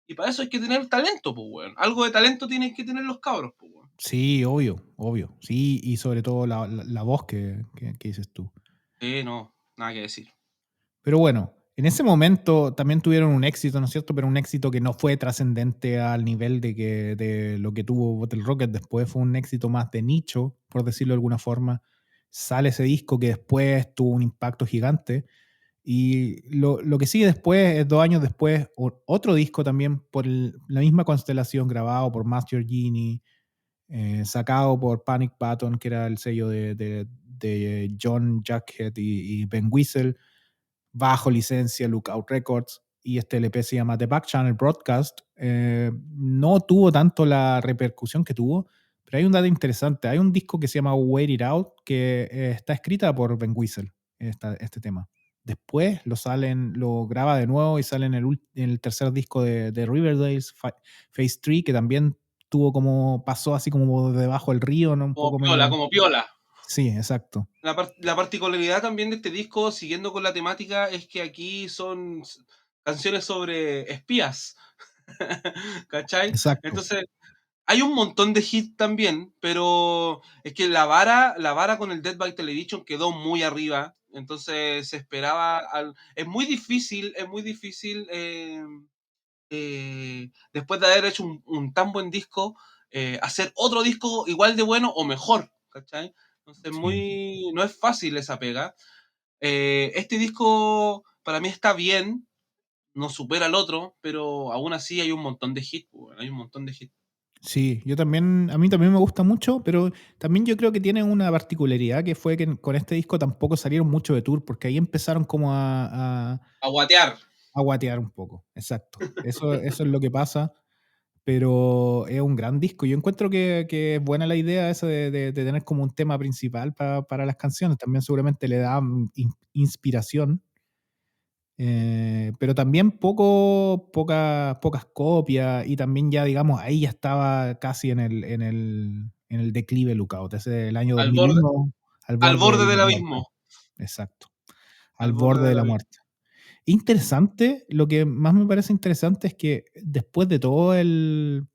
Y para eso hay que tener talento, pues, weón. Algo de talento tienen que tener los cabros, pues, weón. Sí, obvio, obvio. Sí, y sobre todo la voz que dices tú. Sí, no, nada que decir. Pero bueno, en ese momento también tuvieron un éxito, ¿no es cierto? Pero un éxito que no fue trascendente al nivel de lo que tuvo Bottle Rocket después. Fue un éxito más de nicho, por decirlo de alguna forma. Sale ese disco que después tuvo un impacto gigante. Y lo que sigue después, es 2 años después, otro disco también por la misma constelación, grabado por Master Genie, sacado por Panic Button, que era el sello de John Jughead y Ben Whistle, bajo licencia Lookout Records, y este LP se llama The Back Channel Broadcast. No tuvo tanto la repercusión que tuvo, pero hay un dato interesante. Hay un disco que se llama Wait It Out, que está escrita por Ben Whistle, este tema. Después lo graba de nuevo y sale en el tercer disco de Riverdale's Phase 3, que también pasó así como debajo del río, ¿no? Un Como poco piola, medio. como piola. Sí, exacto. La particularidad también de este disco, siguiendo con la temática, es que aquí son canciones sobre espías. ¿Cachai? Exacto. Entonces, hay un montón de hits también, pero es que la vara con el Dead by Television quedó muy arriba. Entonces se esperaba. Es muy difícil después de haber hecho un tan buen disco, hacer otro disco igual de bueno o mejor, ¿cachai? Entonces, Sí. no es fácil esa pega. Este disco para mí está bien, no supera al otro, pero aún así hay un montón de hits, pues, hay un montón de hits. Sí, a mí también me gusta mucho, pero también yo creo que tiene una particularidad que fue que con este disco tampoco salieron mucho de tour, porque ahí empezaron como A guatear. a guatear un poco. Exacto. Eso es lo que pasa, pero es un gran disco. Yo encuentro que es buena la idea esa de tener como un tema principal para las canciones. También seguramente le da inspiración. Pero también pocas copias, y también ya, digamos, ahí ya estaba casi en el declive Lookout, ese el año Al borde, 2001, al al borde borde de del la muerte. abismo. Exacto, al Al borde borde de del la abismo. muerte. Interesante, lo que más me parece interesante es que después de todo el,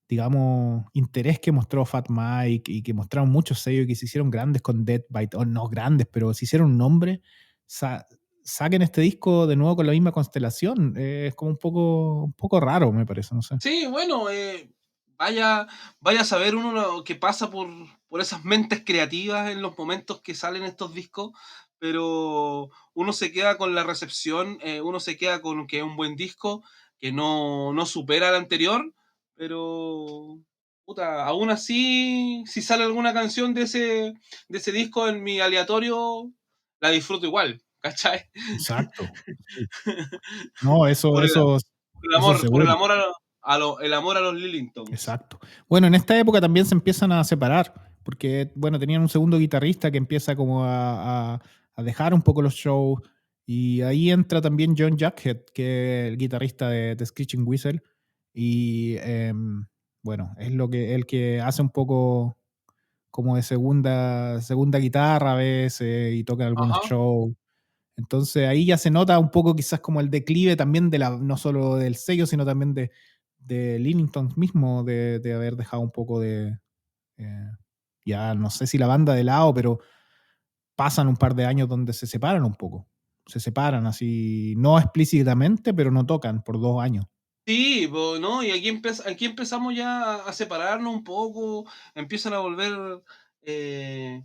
digamos, interés que mostró Fat Mike y que mostraron muchos sellos y que se hicieron grandes con Dead by, o no grandes, pero se hicieron un nombre, sa- saquen este disco de nuevo con la misma constelación. Es como un poco raro, me parece, no sé. Sí, bueno, vaya, vaya a saber uno lo que pasa por esas mentes creativas en los momentos que salen estos discos, pero uno se queda con la recepción, uno se queda con que es un buen disco, que no supera al anterior, pero puta, aún así, si sale alguna canción de ese disco en mi aleatorio, la disfruto igual, ¿cachai? Exacto. Sí. No, eso, Por el, eso, eso por el seguro. amor el amor a los Lillingtons. Exacto. Bueno, en esta época también se empiezan a separar, porque, bueno, tenían un segundo guitarrista que empieza como a dejar un poco los shows, y ahí entra también John Jughead, que es el guitarrista de Screeching Whistle, y bueno, es el que hace un poco como de segunda guitarra a veces y toca en algunos Ajá. shows. Entonces ahí ya se nota un poco quizás como el declive también de no solo del sello, sino también de Livingston mismo, de haber dejado un poco eh, ya no sé si la banda de lado, pero pasan un par de años donde se separan un poco. Se separan así, no explícitamente, pero no tocan por 2 años. Sí, pues, ¿no? Y aquí empezamos ya a separarnos un poco, empiezan a volver, eh,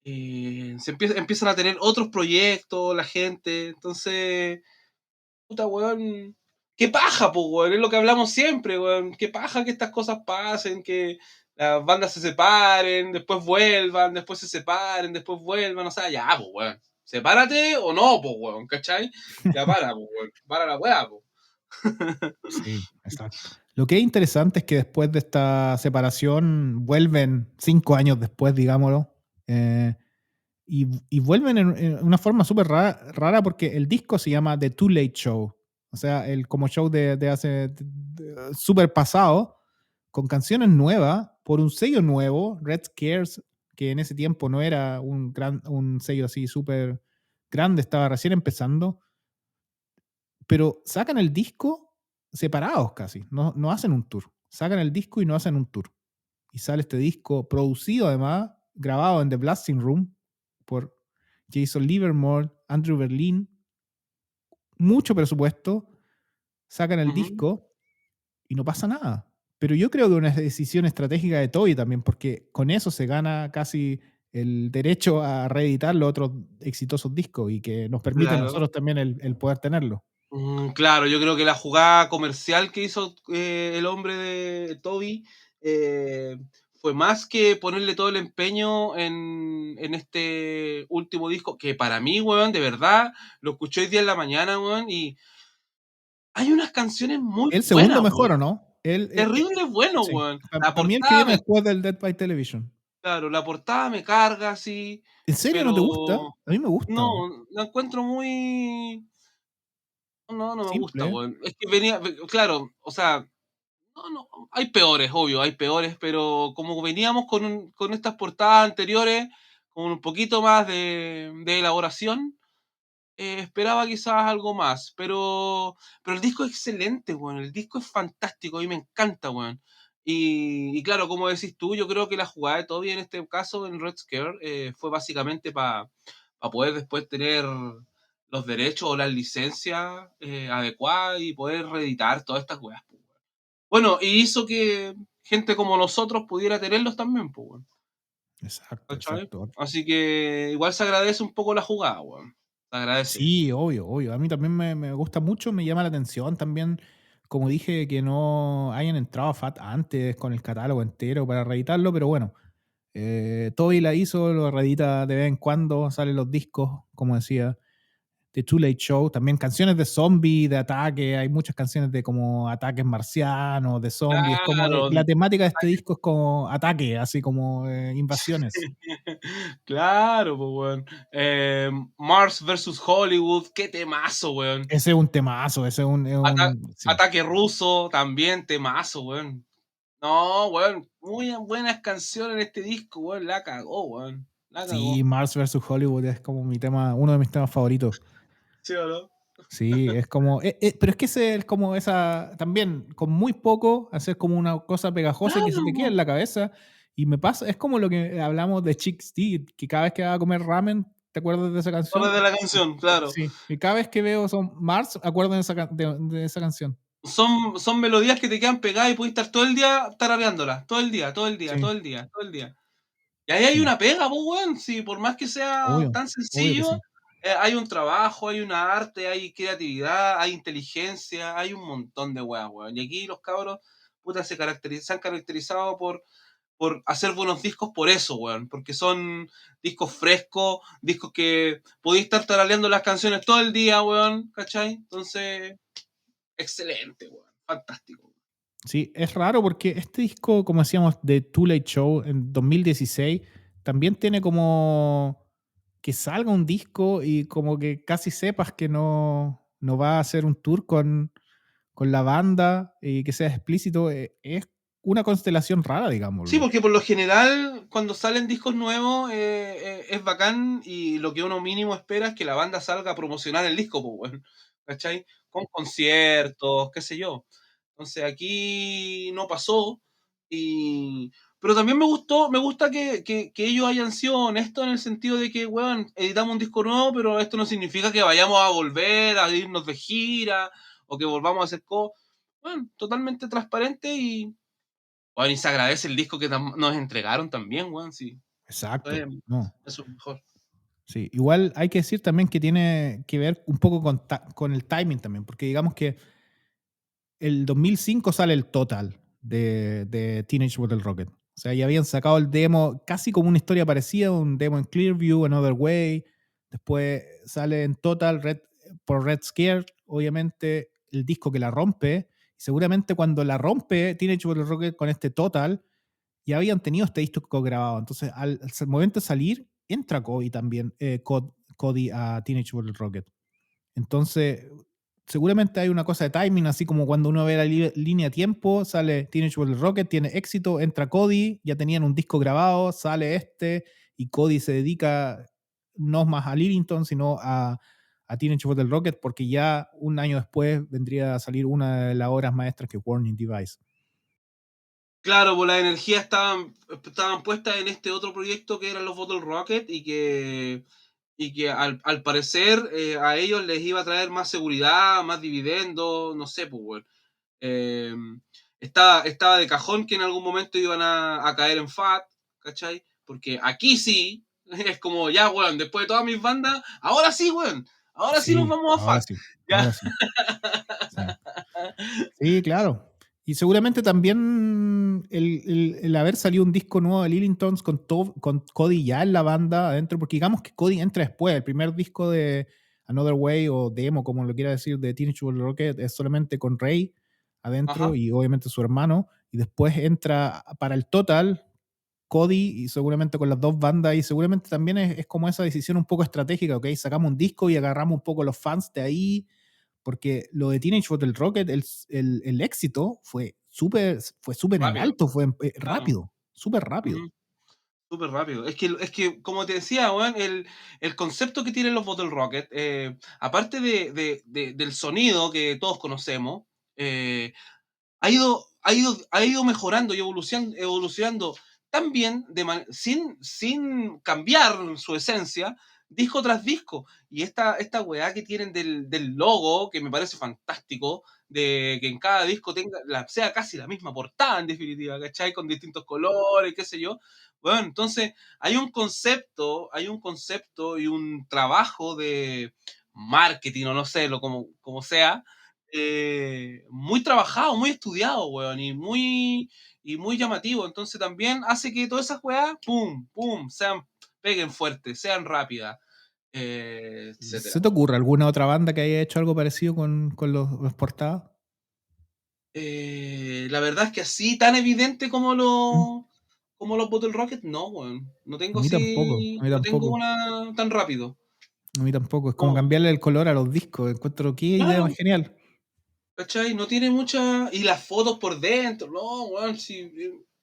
empiezan a tener otros proyectos la gente, entonces, puta, weón, qué paja, pues, weón, es lo que hablamos siempre, weón, qué paja que estas cosas pasen, que las bandas se separen, después vuelvan, después se separen, después vuelvan, o sea, ya, pues, weón, sepárate o no, pues, weón, ¿cachai? Ya para, pues, weón, para la weá, pues. Sí, exacto. Lo que es interesante es que después de esta separación vuelven 5 años después, digámoslo, eh, y vuelven en una forma súper rara, porque el disco se llama The Too Late Show. O sea, el como show de hace súper pasado, con canciones nuevas, por un sello nuevo, Red Scares, que en ese tiempo no era un sello así súper grande, estaba recién empezando, pero sacan el disco separados casi, no hacen un tour. Sacan el disco y no hacen un tour. Y sale este disco producido además, grabado en The Blasting Room por Jason Livermore, Andrew Berlin, mucho presupuesto, sacan el Ujú. disco y no pasa nada. Pero yo creo que una decisión estratégica de Toby también, porque con eso se gana casi el derecho a reeditar los otros exitosos discos y que nos permite a Claro. nosotros también el poder tenerlo. Claro, yo creo que la jugada comercial que hizo, el hombre de Toby, fue más que ponerle todo el empeño en este último disco, que para mí, weón, de verdad, lo escuché hoy día en la mañana, weón, y hay unas canciones muy El segundo buenas, mejor, ¿o weón. no? Terrible bueno, Sí. weón. La Para mí el que portada viene me después del Dead by Television. claro, la portada me carga así, ¿En serio no te gusta? pero A mí me gusta. no, la encuentro muy no, no me gusta, Simple. weón. Es que claro, o sea, no, hay peores, obvio, hay peores, pero como veníamos con estas portadas anteriores, con un poquito más de elaboración, esperaba quizás algo más, pero el disco es excelente, weón, el disco es fantástico, a mí me encanta, weón. Y claro, como decís tú, yo creo que la jugada de Toby en este caso, en Red Scare, fue básicamente para poder después tener los derechos o las licencias adecuadas y poder reeditar todas estas weas, pues, weón. Bueno, y hizo que gente como nosotros pudiera tenerlos también, pues, weón, Exacto, ¿cachai? exacto. Así que igual se agradece un poco la jugada, weón. Se agradece. Sí, obvio, obvio. A mí también me gusta mucho, me llama la atención también, como dije, que no hayan entrado a FAT antes con el catálogo entero para reeditarlo, pero bueno, Toby la hizo, lo reedita de vez en cuando, salen los discos, como decía. The Too Late Show, también canciones de zombie, de ataque, hay muchas canciones de como ataques marcianos, de zombies, como Claro, la temática de este disco es como ataque, así como invasiones. claro, pues, weón. Mars versus Hollywood, qué temazo, weón. Ese es un temazo, ese Ata sí. Ataque ruso, también temazo, weón. No, weón, muy buenas canciones en este disco, weón, la cagó, weón, la Sí, cagó. Mars vs. Hollywood es como mi tema, uno de mis temas favoritos. ¿Sí o no? Sí, es como, pero es que ese es como esa, también con muy poco, hacer como una cosa pegajosa y que se Claro, te quede po. en la cabeza. Y me pasa, es como lo que hablamos de Chick D, que cada vez que va a comer ramen, ¿te acuerdas de esa Ahora de canción? la canción, claro. Sí, y cada vez que veo son Mars, acuerdo de de esa canción. Son melodías que te quedan pegadas y puedes estar todo el día tarareándolas, todo el día, todo el día, Sí, todo el día, todo el día. Y ahí hay sí, una pega, pues, weón. Sí, por más que sea obvio, tan obvio que sencillo, sí. hay un trabajo, hay una arte, hay creatividad, hay inteligencia, hay un montón de weas, weón. Y aquí los cabros, puta, se han caracterizado por hacer buenos discos por eso, weón. Porque son discos frescos, discos que podéis estar tarareando las canciones todo el día, weón, ¿cachai? Entonces, excelente, weón. Fantástico. Sí, es raro porque este disco, como decíamos, de Too Late Show en 2016, también tiene como que salga un disco y como que casi sepas que no va a hacer un tour con la banda y que sea explícito. Es una constelación rara, Sí, digámoslo. porque por lo general, cuando salen discos nuevos, es bacán y lo que uno mínimo espera es que la banda salga a promocionar el disco, pues, weón, ¿cachai? Con conciertos, qué sé yo. Entonces aquí no pasó y pero también me gusta que ellos hayan sido honestos en el sentido de que, weón, editamos un disco nuevo, pero esto no significa que vayamos a volver a irnos de gira o que volvamos a hacer bueno, totalmente transparente y bueno, y se agradece el disco que nos entregaron también, weón, sí. Exacto, Eh, no. eso es mejor. Sí, igual hay que decir también que tiene que ver un poco con el timing también, porque digamos que el 2005 sale el Total de Teenage Bottle Rocket. O sea, ya habían sacado el demo casi como una historia parecida, un demo en Clearview, Another Way. Después sale en Total por Red Scare, obviamente el disco que la rompe. Seguramente cuando la rompe Teenage Bottle Rocket con este Total, ya habían tenido este disco grabado. Entonces, al momento de salir, entra Cody también, Cody a Teenage Bottle Rocket. Entonces, seguramente hay una cosa de timing, así como cuando uno ve la línea de tiempo, sale Teenage Bottle Rocket, tiene éxito, entra Cody, ya tenían un disco grabado, sale este, y Cody se dedica no más a Lillington, sino a Teenage Bottle Rocket, porque ya un año después vendría a salir una de las obras maestras que es Warning Device. Claro, pues las energías estaban puestas en este otro proyecto que eran los Bottle Rocket y que al parecer a ellos les iba a traer más seguridad, más dividendos, no sé, pues, weón. Eh, estaba de cajón que en algún momento iban a caer en FAT, ¿cachai? Porque aquí sí, es como, ya, weón, después de todas mis bandas, ahora sí, weón, ahora sí nos Sí, vamos a ahora FAT. sí, Ya. ahora sí. Sí. Sí, claro. Y seguramente también el haber salido un disco nuevo de Lillingtons con Cody ya en la banda adentro, porque digamos que Cody entra después. El primer disco de Another Way o demo, como lo quiera decir, de Teenage Bottle Rocket es solamente con Ray adentro Ajá. y obviamente su hermano. Y después entra para el Total Cody y seguramente con las dos bandas. Y seguramente también es como esa decisión un poco estratégica, ¿ok? Sacamos un disco y agarramos un poco los fans de ahí porque lo de Teenage Bottle Rocket, el éxito fue súper en Rápido, alto, fue claro. rápido, súper rápido. Ujú. Súper rápido. Es que, como te decía, weón, el concepto que tienen los Bottle Rocket, aparte del sonido que todos conocemos, eh, ha ido mejorando y evolucionando tan bien sin cambiar su esencia, disco tras disco. Y esta weá que tienen del logo, que me parece fantástico, de que en cada disco sea casi la misma portada, en definitiva, ¿cachai? Con distintos colores, qué sé yo. Bueno, entonces hay un concepto y un trabajo de marketing, o no sé, como sea, muy trabajado, muy estudiado, weón, y muy llamativo. Entonces también hace que todas esas weas, pum, pum, peguen fuerte, sean rápidas, etcétera. ¿Se te ocurre alguna otra banda que haya hecho algo parecido con los portadas? La verdad es que así tan evidente como ¿Mm? los Bottle Rocket, no, weón. No A tengo mí tampoco, a así, mí no tengo tampoco, una tan rápido. a mí tampoco. Es como No, cambiarle el color a los discos. Encuentro qué idea claro, más genial. ¿cachai? No tiene mucha. Y las fotos por dentro, no, weón, sí,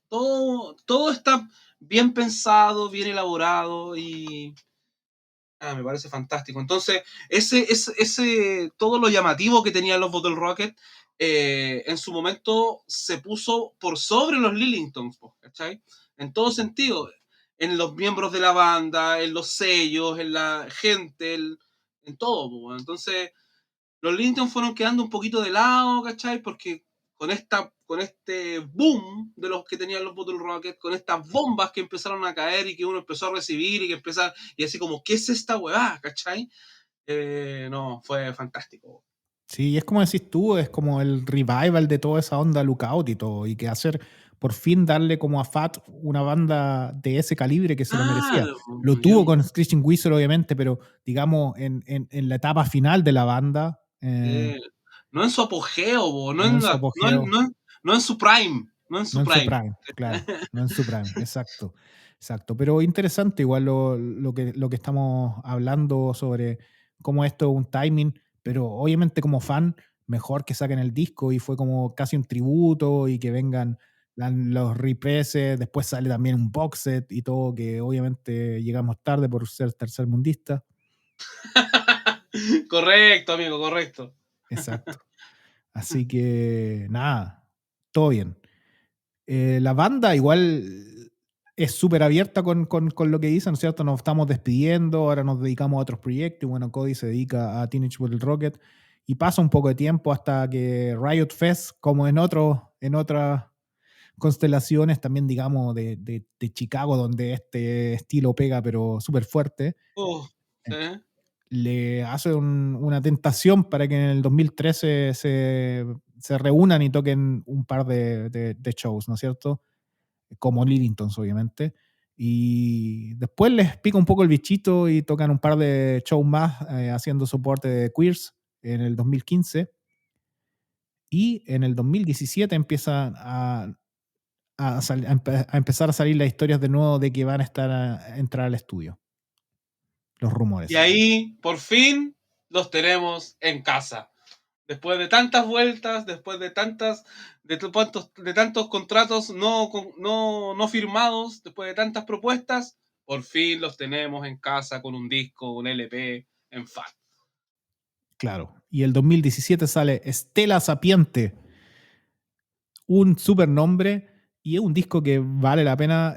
todo está bien pensado, bien elaborado y. Me parece fantástico. Entonces, todo lo llamativo que tenían los Bottle Rocket, en su momento se puso por sobre los Lillingtons, po, ¿cachai? En todo sentido, en los miembros de la banda, en los sellos, en la gente, en todo, po, weón. Entonces, los Linton fueron quedando un poquito de lado, ¿cachai? Porque con este boom de los que tenían los Bottle Rockets, con estas bombas que empezaron a caer y que uno empezó a recibir y así como, ¿qué es esta weá? ¿Cachai? No, fue fantástico. Sí, y es como decís tú, es como el revival de toda esa onda Lookout y todo, y que hacer por fin darle como a Fat una banda de ese calibre que se lo merecía. Claro, Lo tuvo bien, con Screeching Whistle, obviamente, pero digamos en la etapa final de la banda, eh, no en su apogeo, bo, no no en en, su la- no en, apogeo, no en- no en su prime, no en no su en su prime. prime, claro, no en su prime, exacto, exacto. Pero interesante igual lo que estamos hablando sobre cómo esto es un timing, pero obviamente como fan, mejor que saquen el disco y fue como casi un tributo y que vengan los represes, después sale también un box set y todo, que obviamente llegamos tarde por ser tercermundista. Correcto, amigo, correcto. Exacto. Así que nada, todo bien. La banda igual es súper abierta con lo que dicen, ¿no es cierto? Nos estamos despidiendo, ahora nos dedicamos a otros proyectos. Y bueno, Cody se dedica a Teenage Mutant Rocket y pasa un poco de tiempo hasta que Riot Fest, como en otras constelaciones también, digamos, de Chicago, donde este estilo pega, pero súper fuerte, Sí. le hace una tentación para que en el 2013 se reúnan y toquen un par de shows, ¿no es cierto? Como Lillingtons, obviamente. Y después les pica un poco el bichito y tocan un par de shows más haciendo soporte de Queers en el 2015. Y en el 2017 empiezan a empezar a salir las historias de nuevo de que van a entrar al estudio. Los Y rumores. ahí, por fin, los tenemos en casa. Después de tantas vueltas, después de tantos contratos no firmados, después de tantas propuestas, por fin los tenemos en casa con un disco, un LP en FAT. Claro. Y el 2017 sale Estela Sapiente, un super nombre y es un disco que vale la pena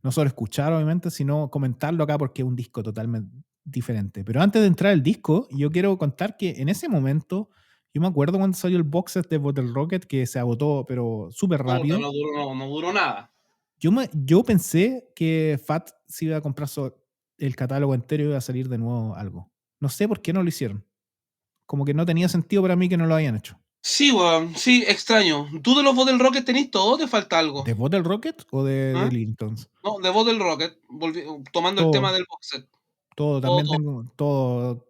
no solo escuchar, obviamente, sino comentarlo acá porque es un disco totalmente diferente. Pero antes de entrar al disco, yo quiero contar que en ese momento, yo me acuerdo cuando salió el box set de Bottle Rocket que se agotó, pero súper Puta, rápido. no duró nada. Yo pensé que Fat se iba a comprar el catálogo entero y iba a salir de nuevo algo. No sé por qué no lo hicieron. Como que no tenía sentido para mí que no lo hayan hecho. Sí, weón, sí, extraño. ¿Tú de los Bottle Rocket tenés todo o te falta algo? ¿De Bottle Rocket o de ¿Ah? Lintons? No, de Bottle Rocket, tomando el tema Todo, del box set. todo. Todo, También todo. tengo todo,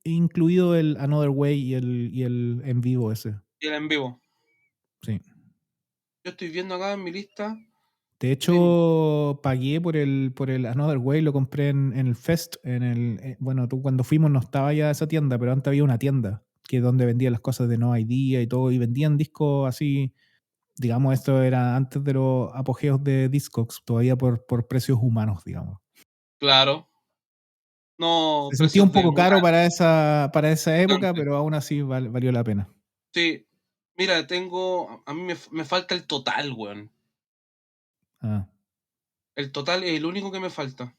incluido el Another Way y el en vivo ese. Y el en vivo. Sí. Yo estoy viendo acá en mi lista. De Ven. hecho, pagué por el Another Way, lo compré en el Fest. Bueno, tú cuando fuimos no estaba ya esa tienda, pero antes había una tienda que donde vendían las cosas de No Idea y todo, y vendían discos así. Digamos, esto era antes de los apogeos de Discogs, todavía por precios humanos, digamos. Claro. No, Se sentía un precios de poco caro mutantes. para esa época, Mutantes. pero aún así valió la pena. Sí. Mira, a mí me falta el total, weón. Ah, El total es el único que me falta.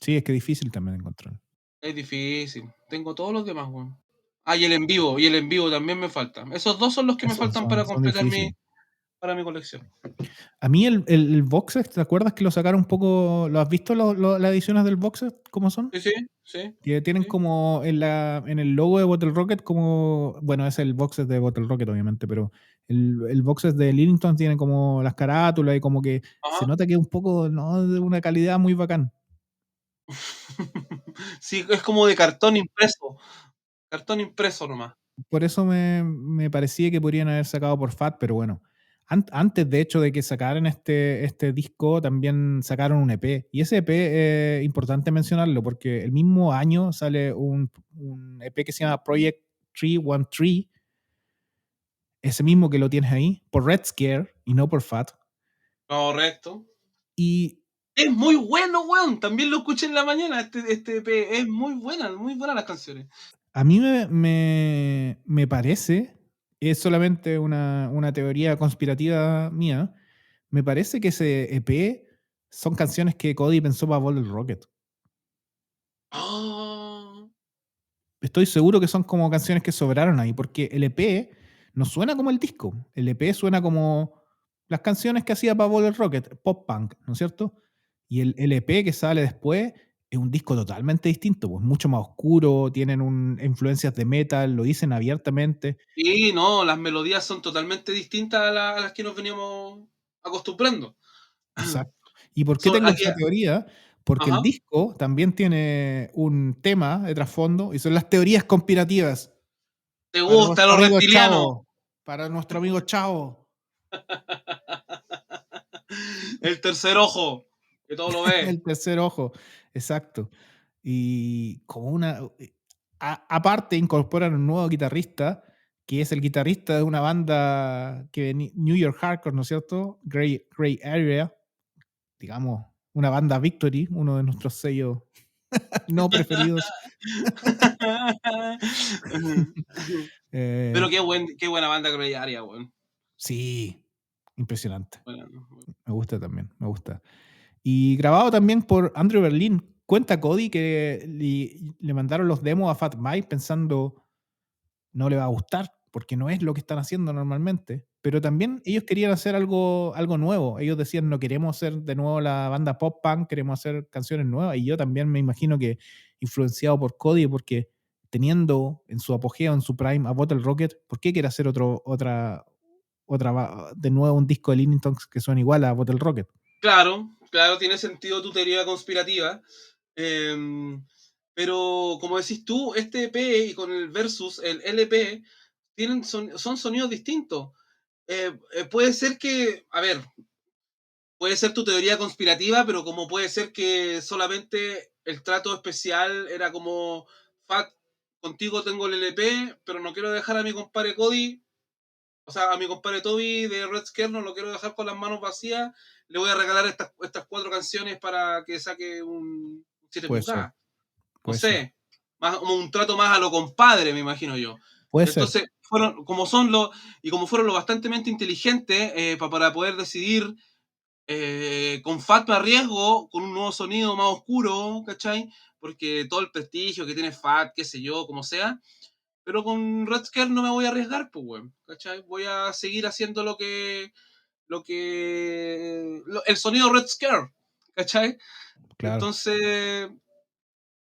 sí, es que es difícil también encontrar. Es difícil. Tengo todos los demás, weón. Ah, y el en vivo también me falta. Esos dos son los que me Eso, faltan son, para son completar difíciles. para mi colección. A mí el box set, ¿te acuerdas que lo sacaron un poco? ¿Lo has visto las ediciones del box set? ¿Cómo son? Sí, sí, sí, Que tienen sí. como en el logo de Bottle Rocket, como, bueno, es el box set de Bottle Rocket, obviamente, pero el box set de Lillington tiene como las carátulas y como que se Ajá. nota que es un poco, ¿no? De una calidad muy bacán. Sí, es como de cartón impreso. Cartón impreso nomás. Por eso me parecía que podrían haber sacado por FAT, pero bueno. Antes, de hecho, de que sacaran este disco, también sacaron un EP. Y ese EP es importante mencionarlo porque el mismo año sale un EP que se llama Project 313, ese mismo que lo tienes ahí, por Red Scare y no por FAT. Correcto. Y Es muy bueno, weón. También lo escuché en la mañana. Este EP es muy buena las canciones. a mí me parece, es solamente una teoría conspirativa mía, me parece que ese EP son canciones que Cody pensó para Bottle Rocket. Ah, Estoy seguro que son como canciones que sobraron ahí, porque el EP no suena como el disco. El EP suena como las canciones que hacía para Bottle Rocket, pop punk, ¿no es cierto? Y el LP que sale después es un disco totalmente distinto, pues mucho más oscuro, tienen influencias de metal, lo dicen abiertamente. sí, no, las melodías son totalmente distintas a las que nos veníamos acostumbrando. Exacto. ¿Y por qué So, tengo aquí, esa teoría? Porque el ajá. disco también tiene un tema de trasfondo y son las teorías conspirativas ¿Te para gusta nuestro lo amigo reptiliano? Chavo, para nuestro amigo Chavo, El tercer ojo, que todo lo ve. el tercer ojo, exacto. Y como aparte incorporan un nuevo guitarrista que es el guitarrista de una banda que New York Hardcore, ¿no es cierto? Grey Area, digamos, una banda Victory, uno de nuestros sellos no preferidos. Ujú. Eh, Pero qué buena banda Grey Area, weón. sí, impresionante. Buena, ¿no? Me gusta también, me gusta. Y grabado también por Andrew Berlin. Cuenta Cody que le mandaron los demos a Fat Mike pensando no le va a gustar, porque no es lo que están haciendo normalmente. Pero también ellos querían hacer algo nuevo. Ellos decían, no queremos hacer de nuevo la banda pop punk, queremos hacer canciones nuevas. Y yo también me imagino que influenciado por Cody, porque teniendo en su apogeo, en su prime, a Bottle Rocket, ¿por qué quiere hacer de nuevo un disco de Linkin Park que suene igual a Bottle Rocket? Claro, claro, tiene sentido tu teoría conspirativa. em, pero como decís tú, este EP y con el versus, el LP, son sonidos distintos. Puede ser que, a ver, puede ser tu teoría conspirativa, pero como puede ser que solamente el trato especial era como, Fat, contigo tengo el LP, pero no quiero dejar a mi compadre Cody, o sea, a mi compadre Toby de Red Scare no lo quiero dejar con las manos vacías, le voy a regalar estas 4 canciones para que saque un 7 Puede ser, pulgadas. No puede ser. sé, más, como un trato más a lo compadre, me imagino yo. Puede ser, Entonces, como fueron lo bastante inteligentes para poder decidir con Fat me arriesgo, con un nuevo sonido más oscuro, ¿cachai? Porque todo el prestigio que tiene Fat, qué sé yo, como sea, pero con Red Scare no me voy a arriesgar, pues, weón, ¿cachai? Voy a seguir haciendo el sonido Red Scare, ¿cachai? claro. Entonces,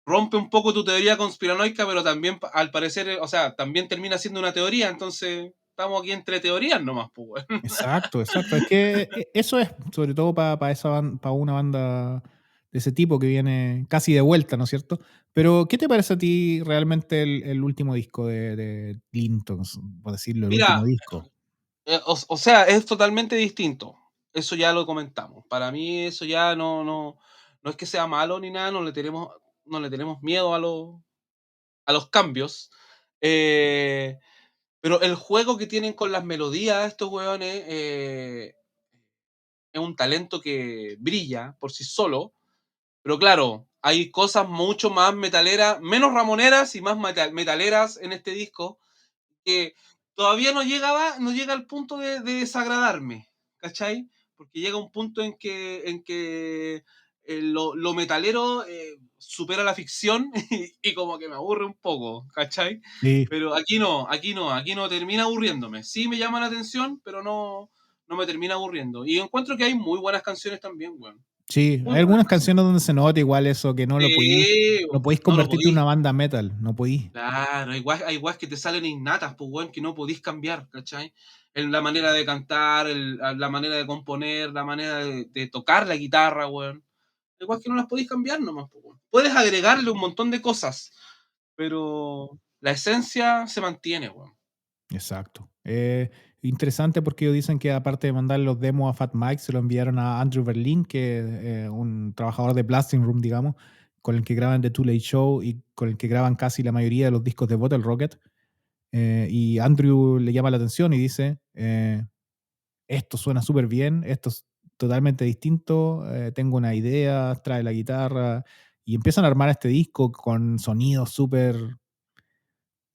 rompe un poco tu teoría conspiranoica, pero también, al parecer, o sea, también termina siendo una teoría, entonces estamos aquí entre teorías nomás, pues, weón. Exacto, exacto. Es que eso es, sobre todo para una banda de ese tipo que viene casi de vuelta, ¿no es cierto? Pero, ¿qué te parece a ti realmente el último disco de Clintons, por decirlo, el último Mira, disco? o sea, es totalmente distinto. Eso ya lo comentamos. Para mí eso ya no es que sea malo ni nada, no le tenemos miedo a los cambios. Eh, pero el juego que tienen con las melodías estos weones es un talento que brilla por sí solo. Pero claro, hay cosas mucho más metaleras, menos ramoneras y más metaleras en este disco que todavía no llega al punto de desagradarme, ¿cachai? Porque llega un punto en que lo metalero supera la ficción y como que me aburre un poco, ¿cachai? Sí, Pero aquí no termina aburriéndome. Sí me llama la atención, pero no me termina aburriendo. Y encuentro que hay muy buenas canciones también, weón. sí. Muy Hay buenas algunas canciones. canciones donde se nota igual eso, que Sí, no podéis no lo convertirte en podí. una banda metal, no podéis. Claro, hay weas que te salen innatas, pues, weón, que no podís cambiar, ¿cachai? En la manera de cantar, la manera de componer, la manera de tocar la guitarra, weón. Hay weas que no las podís cambiar nomás, pues, weón. Puedes agregarle un montón de cosas, pero la esencia se mantiene, weón. Exacto. Interesante porque ellos dicen que aparte de mandar los demos a Fat Mike, se lo enviaron a Andrew Berlin, que es un trabajador de Blasting Room, digamos, con el que graban The Too Late Show y con el que graban casi la mayoría de los discos de Bottle Rocket. Y Andrew le llama la atención y dice, esto suena súper bien, esto es totalmente distinto, tengo una idea, trae la guitarra y empiezan a armar este disco con sonidos súper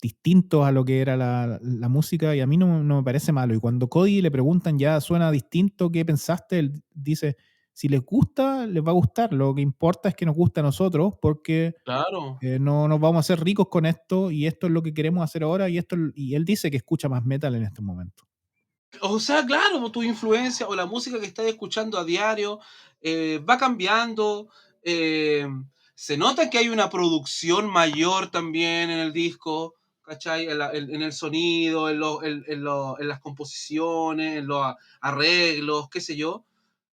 distintos a lo que era la música y a mí no me parece malo. Y cuando Cody le preguntan ya suena distinto, ¿qué pensaste? Él dice, si les gusta, les va a gustar. Lo que importa es que nos guste a nosotros porque Claro. no nos vamos a hacer ricos con esto y esto es lo que queremos hacer ahora y él dice que escucha más metal en este momento. O sea, claro, tu influencia o la música que estás escuchando a diario va cambiando. eh, Se nota que hay una producción mayor también en el disco, ¿cachai? En el sonido, en las composiciones, en los arreglos, qué sé yo.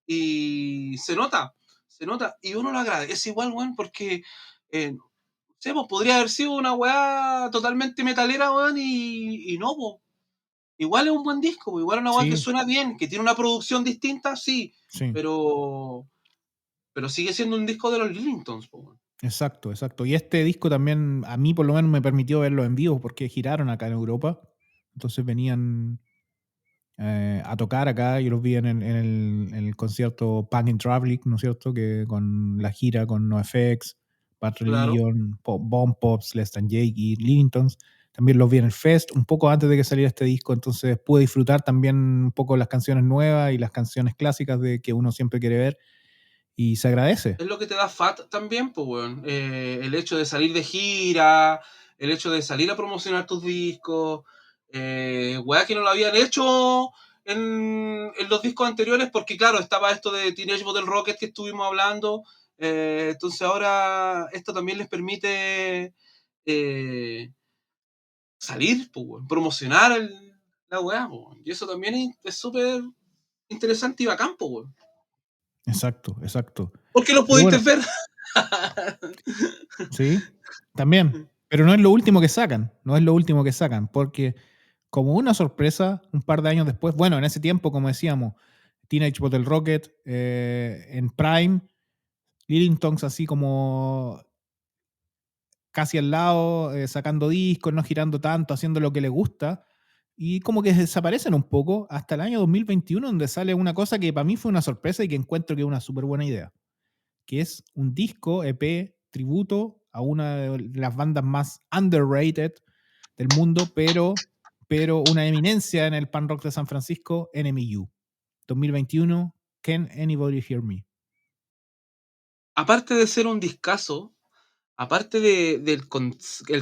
Y se nota. Y uno lo agradece igual, weón, porque, no sé, pues podría haber sido una weá totalmente metalera, weón, y no, po. Igual es un buen disco, pues, igual es una weá que Sí, suena bien, que tiene una producción distinta, sí, sí. pero, pero sigue siendo un disco de los Lillingtons, po, weón. Exacto, exacto. Y este disco también a mí por lo menos me permitió verlo en vivo porque giraron acá en Europa. entonces venían a tocar acá. Yo los vi en el concierto Punk in Traffic, ¿no es cierto? Que con la gira con NoFX, Bad claro. Religion, Bomb Pops, Less Than Jake y Lintons. También los vi en el Fest, un poco antes de que saliera este disco, entonces pude disfrutar también un poco las canciones nuevas y las canciones clásicas de que uno siempre quiere ver y se agradece. Es lo que te da Fat también, pues, weón. El hecho de salir de gira, el hecho de salir a promocionar tus discos, weá que no lo habían hecho en los discos anteriores, porque claro, estaba esto de Teenage Bottle Rocket que estuvimos hablando, entonces ahora esto también les permite salir, pues, weón, promocionar la weá, pues, weón. Y eso también es súper interesante y bacán, pues, weón. Exacto, exacto. Porque lo Pero pudiste bueno, ver. sí, también. Pero no es lo último que sacan, no es lo último que sacan, porque como una sorpresa, un par de años después, bueno, en ese tiempo, como decíamos, Teenage Bottle Rocket, en Prime, Lil Tonks así como casi al lado, sacando discos, no girando tanto, haciendo lo que le gusta, y como que desaparecen un poco hasta el año 2021, donde sale una cosa que para mí fue una sorpresa y que encuentro que es una súper buena idea, que es un disco EP tributo a una de las bandas más underrated del mundo, pero una eminencia en el punk rock de San Francisco, NMU. 2021, Can Anybody Hear Me? Aparte de ser un discazo, aparte el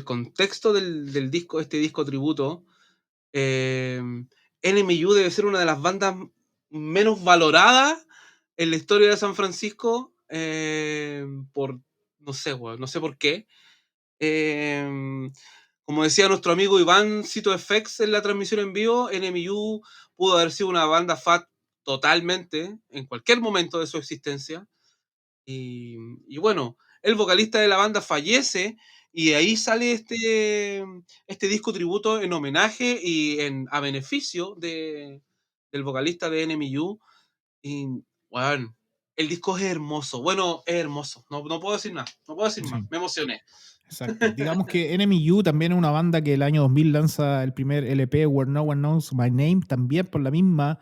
contexto del disco, este disco tributo, eh, NMU debe ser una de las bandas menos valoradas en la historia de San Francisco, por, no sé, weón, no sé por qué. Eh, Como decía nuestro amigo Iván Cito FX en la transmisión en vivo, NMU pudo haber sido una banda fat totalmente en cualquier momento de su existencia. Y bueno, el vocalista de la banda fallece y de ahí sale este disco tributo en homenaje y a beneficio del vocalista de NMU. Y bueno, el disco es hermoso. Bueno, es hermoso. No, no puedo decir nada. No puedo decir más. Sí, Me emocioné. exacto. Digamos que NMU también es una banda que el año 2000 lanza el primer LP, Where No One Knows My Name, también por la misma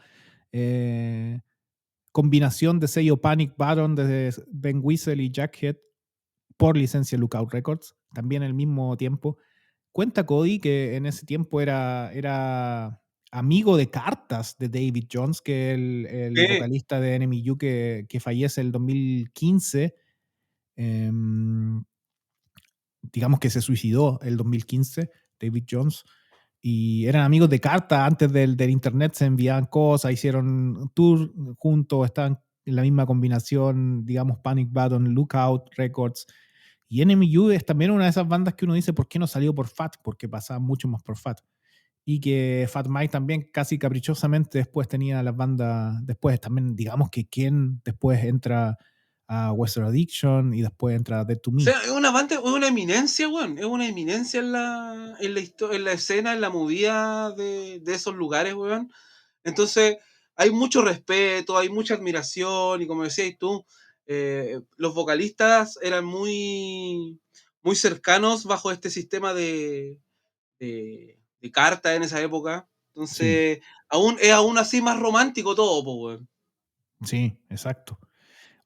eh, combinación de sello Panic Button de Ben Weasel y Jackhead por licencia Lookout Records, también al mismo tiempo. Cuenta Cody que en ese tiempo era amigo de cartas de David Jones, que es el Sí. vocalista de NMU que fallece el 2015. em, digamos que se suicidó el 2015, David Jones, y eran amigos de carta antes del internet, se enviaban cosas, hicieron tour juntos, estaban en la misma combinación, digamos, Panic Button, Lookout Records. Y NMU es también una de esas bandas que uno dice, ¿por qué no salió por Fat? Porque pasaba mucho más por Fat. Y que Fat Mike también casi caprichosamente después tenía las bandas, después también digamos que quien después entra a Western Addiction y después entra a Dead to O Me. sea, es una banda, es una eminencia, weón. Es una eminencia en la escena, en la movida de esos lugares, weón. Entonces, hay mucho respeto, hay mucha admiración, y como decías tú, los vocalistas eran muy cercanos bajo este sistema de carta en esa época. Sí, Entonces, aún así más romántico todo, pues, weón. sí, exacto.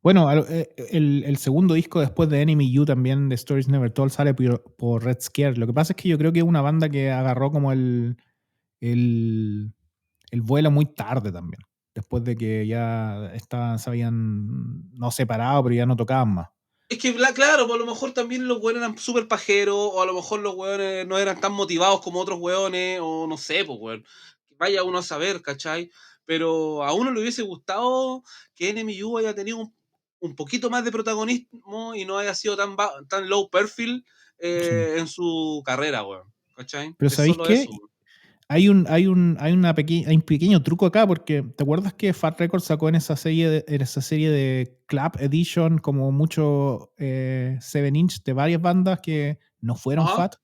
Bueno, el segundo disco después de Enemy You también de Stories Never Told sale por Red Scare. Lo que pasa es que yo creo que es una banda que agarró como el, el vuelo muy tarde también. Después de que ya se habían no separado, pero ya no tocaban más. Es que, claro, pues a lo mejor también los weones eran súper pajeros, o a lo mejor los weones no eran tan motivados como otros weones, o no sé, pues weón. Vaya uno a saber, ¿cachai? Pero a uno le hubiese gustado que NMU haya tenido un poquito más de protagonismo y no haya sido tan low perfil Sí. en su carrera, weón. ¿Cachai? Pero Es ¿sabéis solo qué? eso, weón. Hay un pequeño truco acá, porque ¿te acuerdas que Fat Records sacó en esa serie de Club Edition como mucho 7 inch de varias bandas que no fueron Ajá. Fat?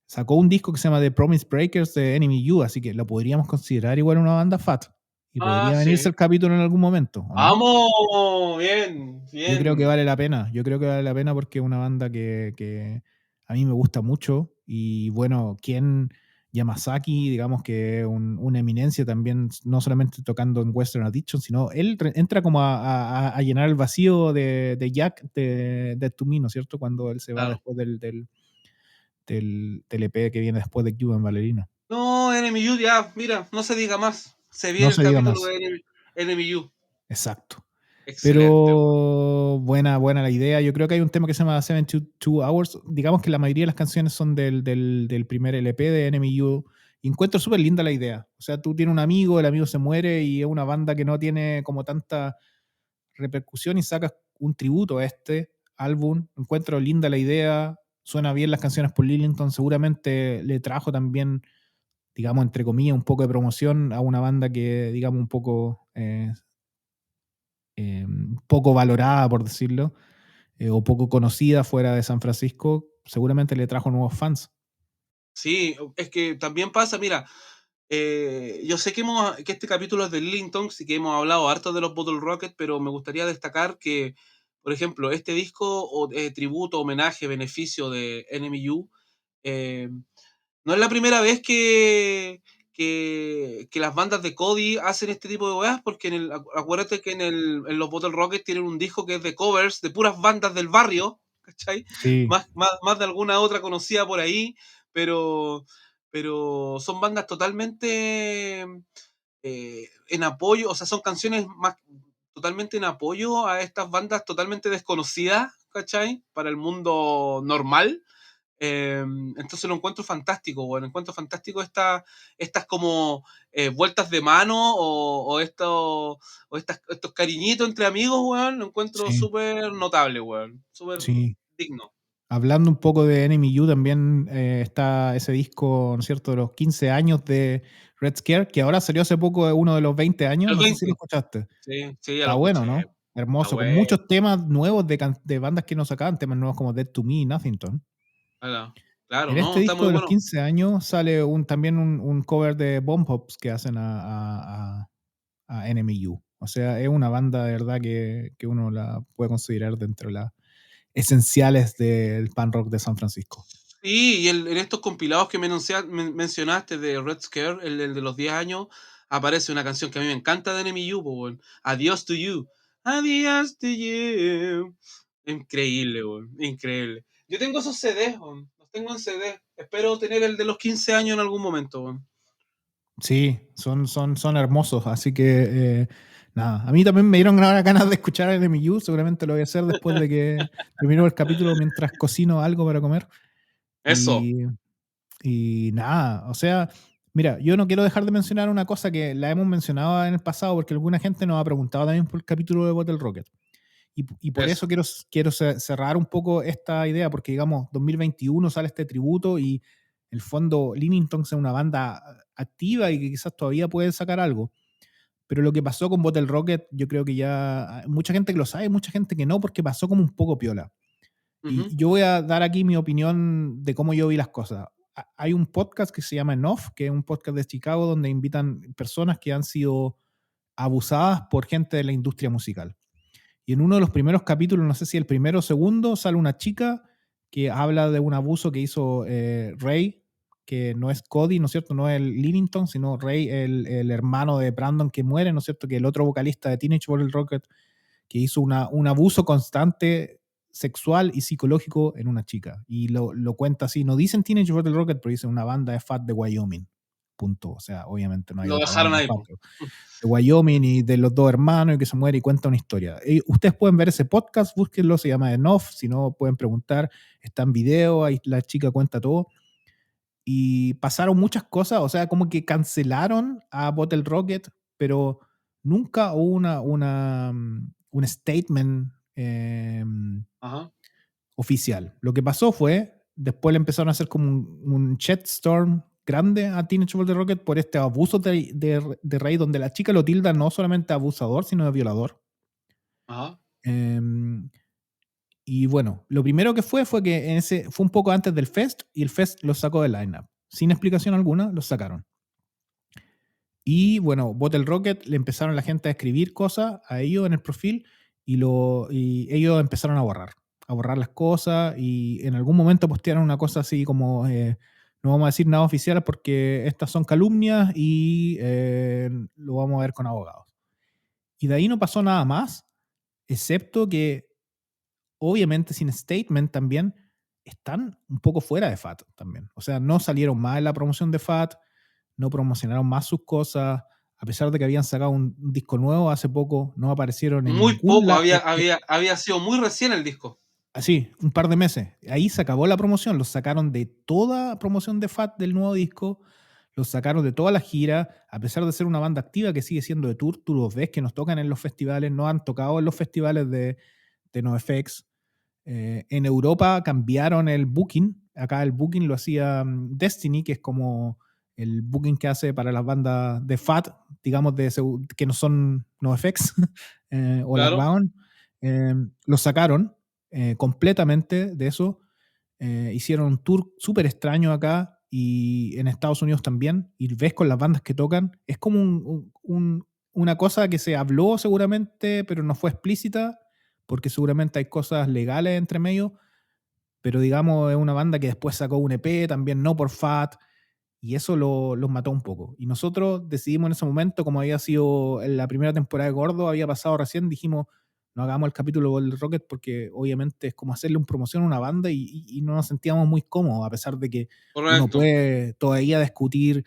Sacó un disco que se llama The Promise Breakers de Enemy U, así que lo podríamos considerar igual una banda Fat. Y Ah, podría venirse sí. el capítulo en algún momento, ¿o no? ¡Vamos! Bien, Yo creo que bien. vale la pena. Yo creo que vale la pena porque es una banda que a mí me gusta mucho. Y bueno, ¿quién? Yamasaki, digamos que es una eminencia también, no solamente tocando en Western Addiction, sino él entra como a llenar el vacío de Jack de To Me, ¿no es cierto? Cuando él se va Claro. después del EP que viene después de Cuban Ballerina. No, Enemy U, ya, mira, no se diga más. Se No viene el se diga capítulo más. de Enemy U. Exacto. Excelente, weón. Pero buena la idea. Yo creo que hay un tema que se llama 72 Hours. Digamos que la mayoría de las canciones son del primer LP de Enemy U. Y encuentro súper linda la idea. O sea, tú tienes un amigo, el amigo se muere y es una banda que no tiene como tanta repercusión y sacas un tributo a este álbum. Encuentro linda la idea. Suena bien las canciones por Lillington. Seguramente le trajo también, digamos, entre comillas, un poco de promoción a una banda que, digamos, un poco poco valorada, por decirlo, o poco conocida fuera de San Francisco, seguramente le trajo nuevos fans. Sí, es que también pasa, mira, yo sé que este capítulo es de Lillingtons y que hemos hablado harto de los Bottle Rocket, pero me gustaría destacar que, por ejemplo, este disco o tributo, homenaje, beneficio de Enemy U, eh, no es la primera vez que las bandas de Cody hacen este tipo de weas, porque acuérdate que en los Bottle Rocket tienen un disco que es de covers de puras bandas del barrio, ¿cachai? Sí, Más de alguna otra conocida por ahí, pero, pero son bandas totalmente en apoyo, o sea, son canciones más totalmente en apoyo a estas bandas totalmente desconocidas, ¿cachai? Para el mundo normal. Entonces lo encuentro fantástico, bueno, encuentro fantástico estas como vueltas de mano estos cariñitos entre amigos, weón, lo encuentro sí, súper notable, weón, súper sí. digno. Hablando un poco de Enemy U, también está ese disco, ¿no es cierto?, de los 15 años de Red Scare, que ahora salió hace poco, uno de los 20 años, El no sé si lo 20, escuchaste. sí, sí, ya lo Está bueno, escuché, ¿no? está Hermoso, con bueno, muchos temas nuevos de bandas que no sacaban, temas nuevos como Dead to Me y Nothington. claro, claro, En no, este está disco muy de los bueno. 15 años sale también un cover de Bomb Pops que hacen a Enemy U. O sea, es una banda de verdad que uno la puede considerar dentro de las esenciales del pan rock de San Francisco. Sí, y en estos compilados que mencionaste de Red Scare, el de los 10 años, aparece una canción que a mí me encanta de Enemy U, po, weón. Adiós to You. Adiós to You. Increíble, weón. Increíble. Yo tengo esos CDs, weón. Los tengo en CD. Espero tener el de los 15 años en algún momento, weón. Sí, son hermosos, así que nada, a mí también me dieron ahora ganas de escuchar a Enemy U, seguramente lo voy a hacer después de que termine el capítulo mientras cocino algo para comer. Eso. Y nada, o sea, mira, yo no quiero dejar de mencionar una cosa que la hemos mencionado en el pasado porque alguna gente nos ha preguntado también por el capítulo de Bottle Rocket. Y por eso Eso. quiero cerrar un poco esta idea, porque digamos, 2021 sale este tributo y en el fondo Linnington es una banda activa y que quizás todavía puede sacar algo. Pero lo que pasó con Bottle Rocket, yo creo que ya hay mucha gente que lo sabe, mucha gente que no, porque pasó como un poco piola. Ujú. Y yo voy a dar aquí mi opinión de cómo yo vi las cosas. Hay un podcast que se llama Enough, que es un podcast de Chicago donde invitan personas que han sido abusadas por gente de la industria musical. Y en uno de los primeros capítulos, no sé si el primero o segundo, sale una chica que habla de un abuso que hizo Ray, que no es Cody, ¿no es cierto? No es el Livington, sino Ray, el hermano de Brandon que muere, ¿no es cierto? Que el otro vocalista de Teenage Bottle Rocket, que hizo un abuso constante sexual y psicológico en una chica. Y lo cuenta así, no dicen Teenage Bottle Rocket, pero dicen una banda de Fat de Wyoming. Punto. O sea, obviamente no hay Lo otra dejaron banda de ahí, Fat, po. de Wyoming y de los dos hermanos y que se muere y cuenta una historia. Ustedes pueden ver ese podcast, búsquenlo, se llama Enough, si no pueden preguntar, está en video, ahí la chica cuenta todo. Y pasaron muchas cosas, o sea, como que cancelaron a Bottle Rocket, pero nunca hubo un statement Ajá, oficial. Lo que pasó fue, después le empezaron a hacer como un shitstorm grande a Teenage Bottle Rocket por este abuso de Rey, donde la chica lo tilda no solamente de abusador, sino de violador. ajá, Em, y bueno, lo primero que fue que fue un poco antes del Fest y el Fest los sacó del lineup. Sin explicación alguna, los sacaron. Y bueno, Bottle Rocket le empezaron la gente a escribir cosas a ellos en el perfil y ellos empezaron a borrar las cosas y en algún momento postearon una cosa así como no vamos a decir nada oficial porque estas son calumnias y lo vamos a ver con abogados. Y de ahí no pasó nada más, excepto que obviamente sin statement también están un poco fuera de FAT también. O sea, no salieron más en la promoción de FAT, no promocionaron más sus cosas, a pesar de que habían sacado un disco nuevo hace poco, no aparecieron en Muy ningún poco, lado. había sido muy recién el disco. Así, un par de meses. Ahí se acabó la promoción, los sacaron de toda promoción de FAT del nuevo disco, los sacaron de toda la gira, a pesar de ser una banda activa que sigue siendo de tour, tú los ves que nos tocan en los festivales, no han tocado en los festivales de NoFX. En Europa cambiaron el booking. Acá el booking lo hacía Destiny, que es como el booking que hace para las bandas de FAT, digamos, que no son NoFX o Claro, Lockdown. Lo sacaron completamente de eso. Hicieron un tour súper extraño acá y en Estados Unidos también. Y ves con las bandas que tocan, es como una cosa que se habló seguramente, pero no fue explícita porque seguramente hay cosas legales entre medio, pero digamos es una banda que después sacó un EP, también no por FAT, y eso los mató un poco. Y nosotros decidimos en ese momento, como había sido en la primera temporada de Gordo, había pasado recién, dijimos, no hagamos el capítulo del Rocket porque obviamente es como hacerle un promoción a una banda y no nos sentíamos muy cómodos, a pesar de que uno correcto. puede todavía discutir,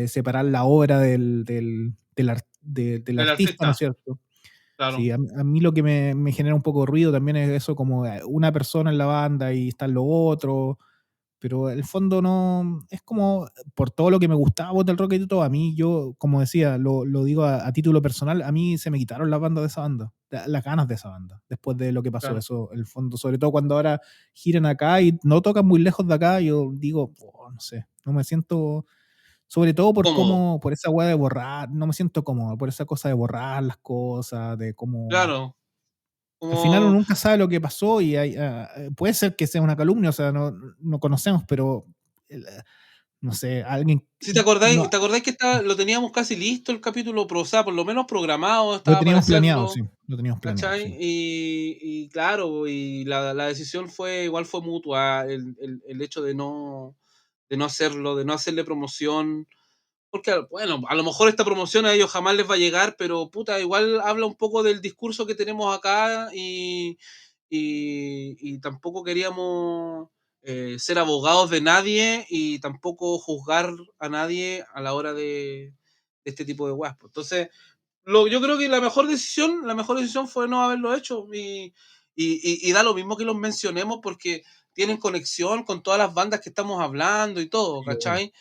separar la obra del El artista, ¿no es artista, cierto? claro, Sí, a mí lo que me genera un poco de ruido también es eso, como una persona en la banda y están los otros, pero el fondo no, es como, por todo lo que me gustaba Bottle Rocket y todo, a mí yo, como decía, lo digo a título personal, a mí se me quitaron las bandas de esa banda, las ganas de esa banda, después de lo que pasó, claro. eso, el fondo, sobre todo cuando ahora giran acá y no tocan muy lejos de acá, yo digo, "Oh, no sé, no me siento, sobre todo por Cómodo, cómo, por esa weá de borrar, no me siento cómodo, por esa cosa de borrar las cosas, de cómo claro. al final uno Como, nunca sabe lo que pasó y puede ser que sea una calumnia, o sea, no conocemos, pero no sé, alguien si no, te acordáis que lo teníamos casi listo el capítulo, o sea, por lo menos programado lo estaba para teníamos planeado, hacerlo, sí, lo teníamos planeado, ¿cachai? sí. Y claro, y la decisión igual fue mutua, el hecho de no hacerlo, de no hacerle promoción. Porque, bueno, a lo mejor esta promoción a ellos jamás les va a llegar, pero puta, igual habla un poco del discurso que tenemos acá y tampoco queríamos ser abogados de nadie y tampoco juzgar a nadie a la hora de este tipo de weas, pues. Entonces, yo creo que la mejor decisión fue no haberlo hecho y da lo mismo que los mencionemos porque tienen conexión con todas las bandas que estamos hablando y todo, Sí, obvio. ¿cachai?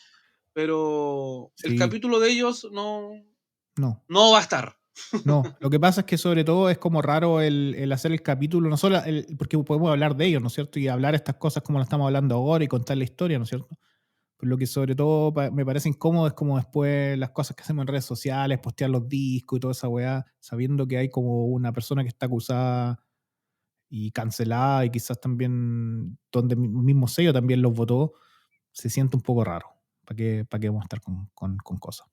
Pero el Sí, capítulo de ellos no, no, no va a estar. no. Lo que pasa es que sobre todo es como raro el hacer el capítulo, no solo porque podemos hablar de ellos, ¿no es cierto? Y hablar estas cosas como lo estamos hablando ahora y contar la historia, ¿no es cierto? Pero lo que sobre todo me parece incómodo es como después las cosas que hacemos en redes sociales, postear los discos y toda esa weá, sabiendo que hay como una persona que está acusada y cancelada y quizás también donde el mismo sello también los votó, se siente un poco raro. ¿Para qué vamos a estar con cosas?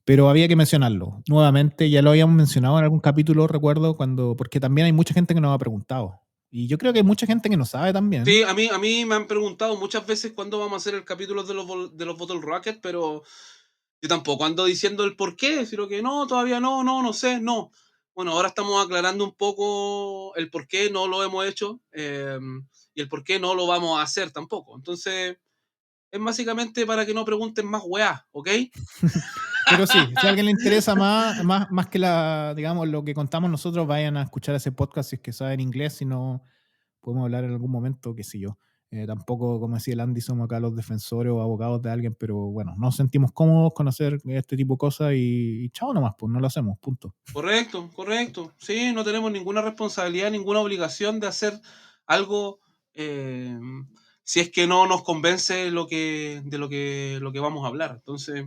Pero había que mencionarlo. Nuevamente, ya lo habíamos mencionado en algún capítulo, recuerdo, porque también hay mucha gente que nos ha preguntado. Y yo creo que hay mucha gente que no sabe también. Sí, a mí me han preguntado muchas veces cuándo vamos a hacer el capítulo de los Bottle Rocket, pero yo tampoco ando diciendo el por qué, sino que no, todavía no, no, no sé, no. Bueno, ahora estamos aclarando un poco el por qué no lo hemos hecho y el por qué no lo vamos a hacer tampoco. Entonces, es básicamente para que no pregunten más weá, ¿ok? Pero sí, si a alguien le interesa más que digamos, lo que contamos nosotros, vayan a escuchar ese podcast si es que saben inglés, si no podemos hablar en algún momento, qué sé yo. Tampoco, como decía el Andy, somos acá los defensores o abogados de alguien, pero bueno, nos sentimos cómodos con hacer este tipo de cosas y chao nomás, pues no lo hacemos, punto. Correcto, correcto. Sí, no tenemos ninguna responsabilidad, ninguna obligación de hacer algo eh, si es que no nos convence de lo que vamos a hablar. Entonces,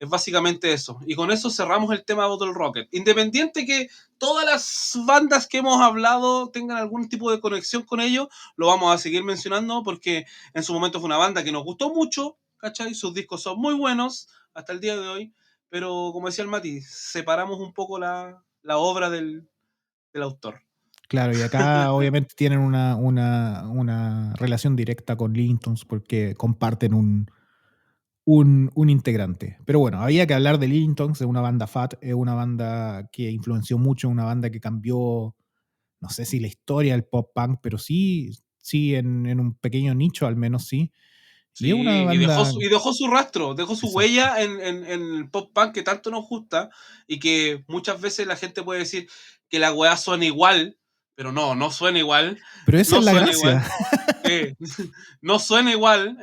es básicamente eso. Y con eso cerramos el tema de Bottle Rocket. Independiente que todas las bandas que hemos hablado tengan algún tipo de conexión con ellos, lo vamos a seguir mencionando porque en su momento fue una banda que nos gustó mucho, ¿cachai? Sus discos son muy buenos hasta el día de hoy, pero como decía el Mati, separamos un poco la obra del autor. Claro, y acá obviamente tienen una relación directa con Lintons porque comparten un integrante. Pero bueno, había que hablar de Lillingtons, es una banda fat, es una banda que influenció mucho, una banda que cambió, no sé si la historia del pop punk, pero sí, sí en un pequeño nicho al menos sí. Y es una Sí, banda, y dejó su rastro, dejó su exacto. huella en el pop punk que tanto nos gusta y que muchas veces la gente puede decir que la weá suena igual, pero no, no suena igual, Pero esa no es la suena igual. gracia. Sí, no suena igual,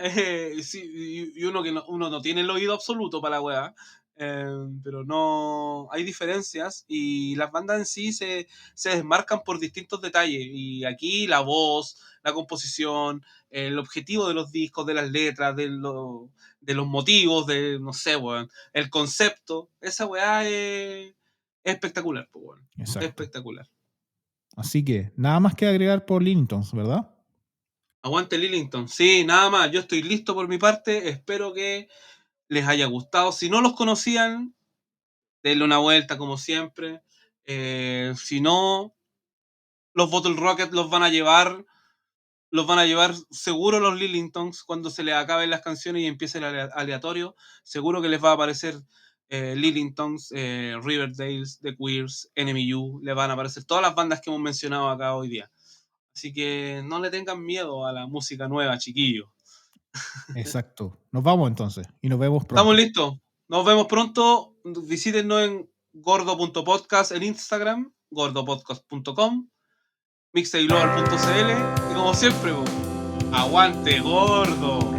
sí, y uno que uno no tiene el oído absoluto para la weá, pero no, hay diferencias y las bandas en sí se desmarcan por distintos detalles y aquí la voz, la composición, el objetivo de los discos, de las letras, de los motivos, de, no sé, weón, el concepto, esa weá es espectacular, pues, weón, es Exacto. espectacular. Así que nada más que agregar por Lillingtons, ¿verdad? Aguante Lillington. Sí, nada más. Yo estoy listo por mi parte. Espero que les haya gustado. Si no los conocían, denle una vuelta como siempre. Si no, los Bottle Rocket los van a llevar seguro los Lillingtons cuando se les acaben las canciones y empiece el aleatorio. Seguro que les va a aparecer Lillingtons, Riverdales, The Queers, Enemy U. Les van a aparecer todas las bandas que hemos mencionado acá hoy día. Así que no le tengan miedo a la música nueva, chiquillos. Exacto. Nos vamos entonces y nos vemos Estamos pronto. listos. Nos vemos pronto. Visítenos en gordo.podcast en Instagram, gordopodcast.com, mixtaglobal.cl y como siempre, aguante gordo.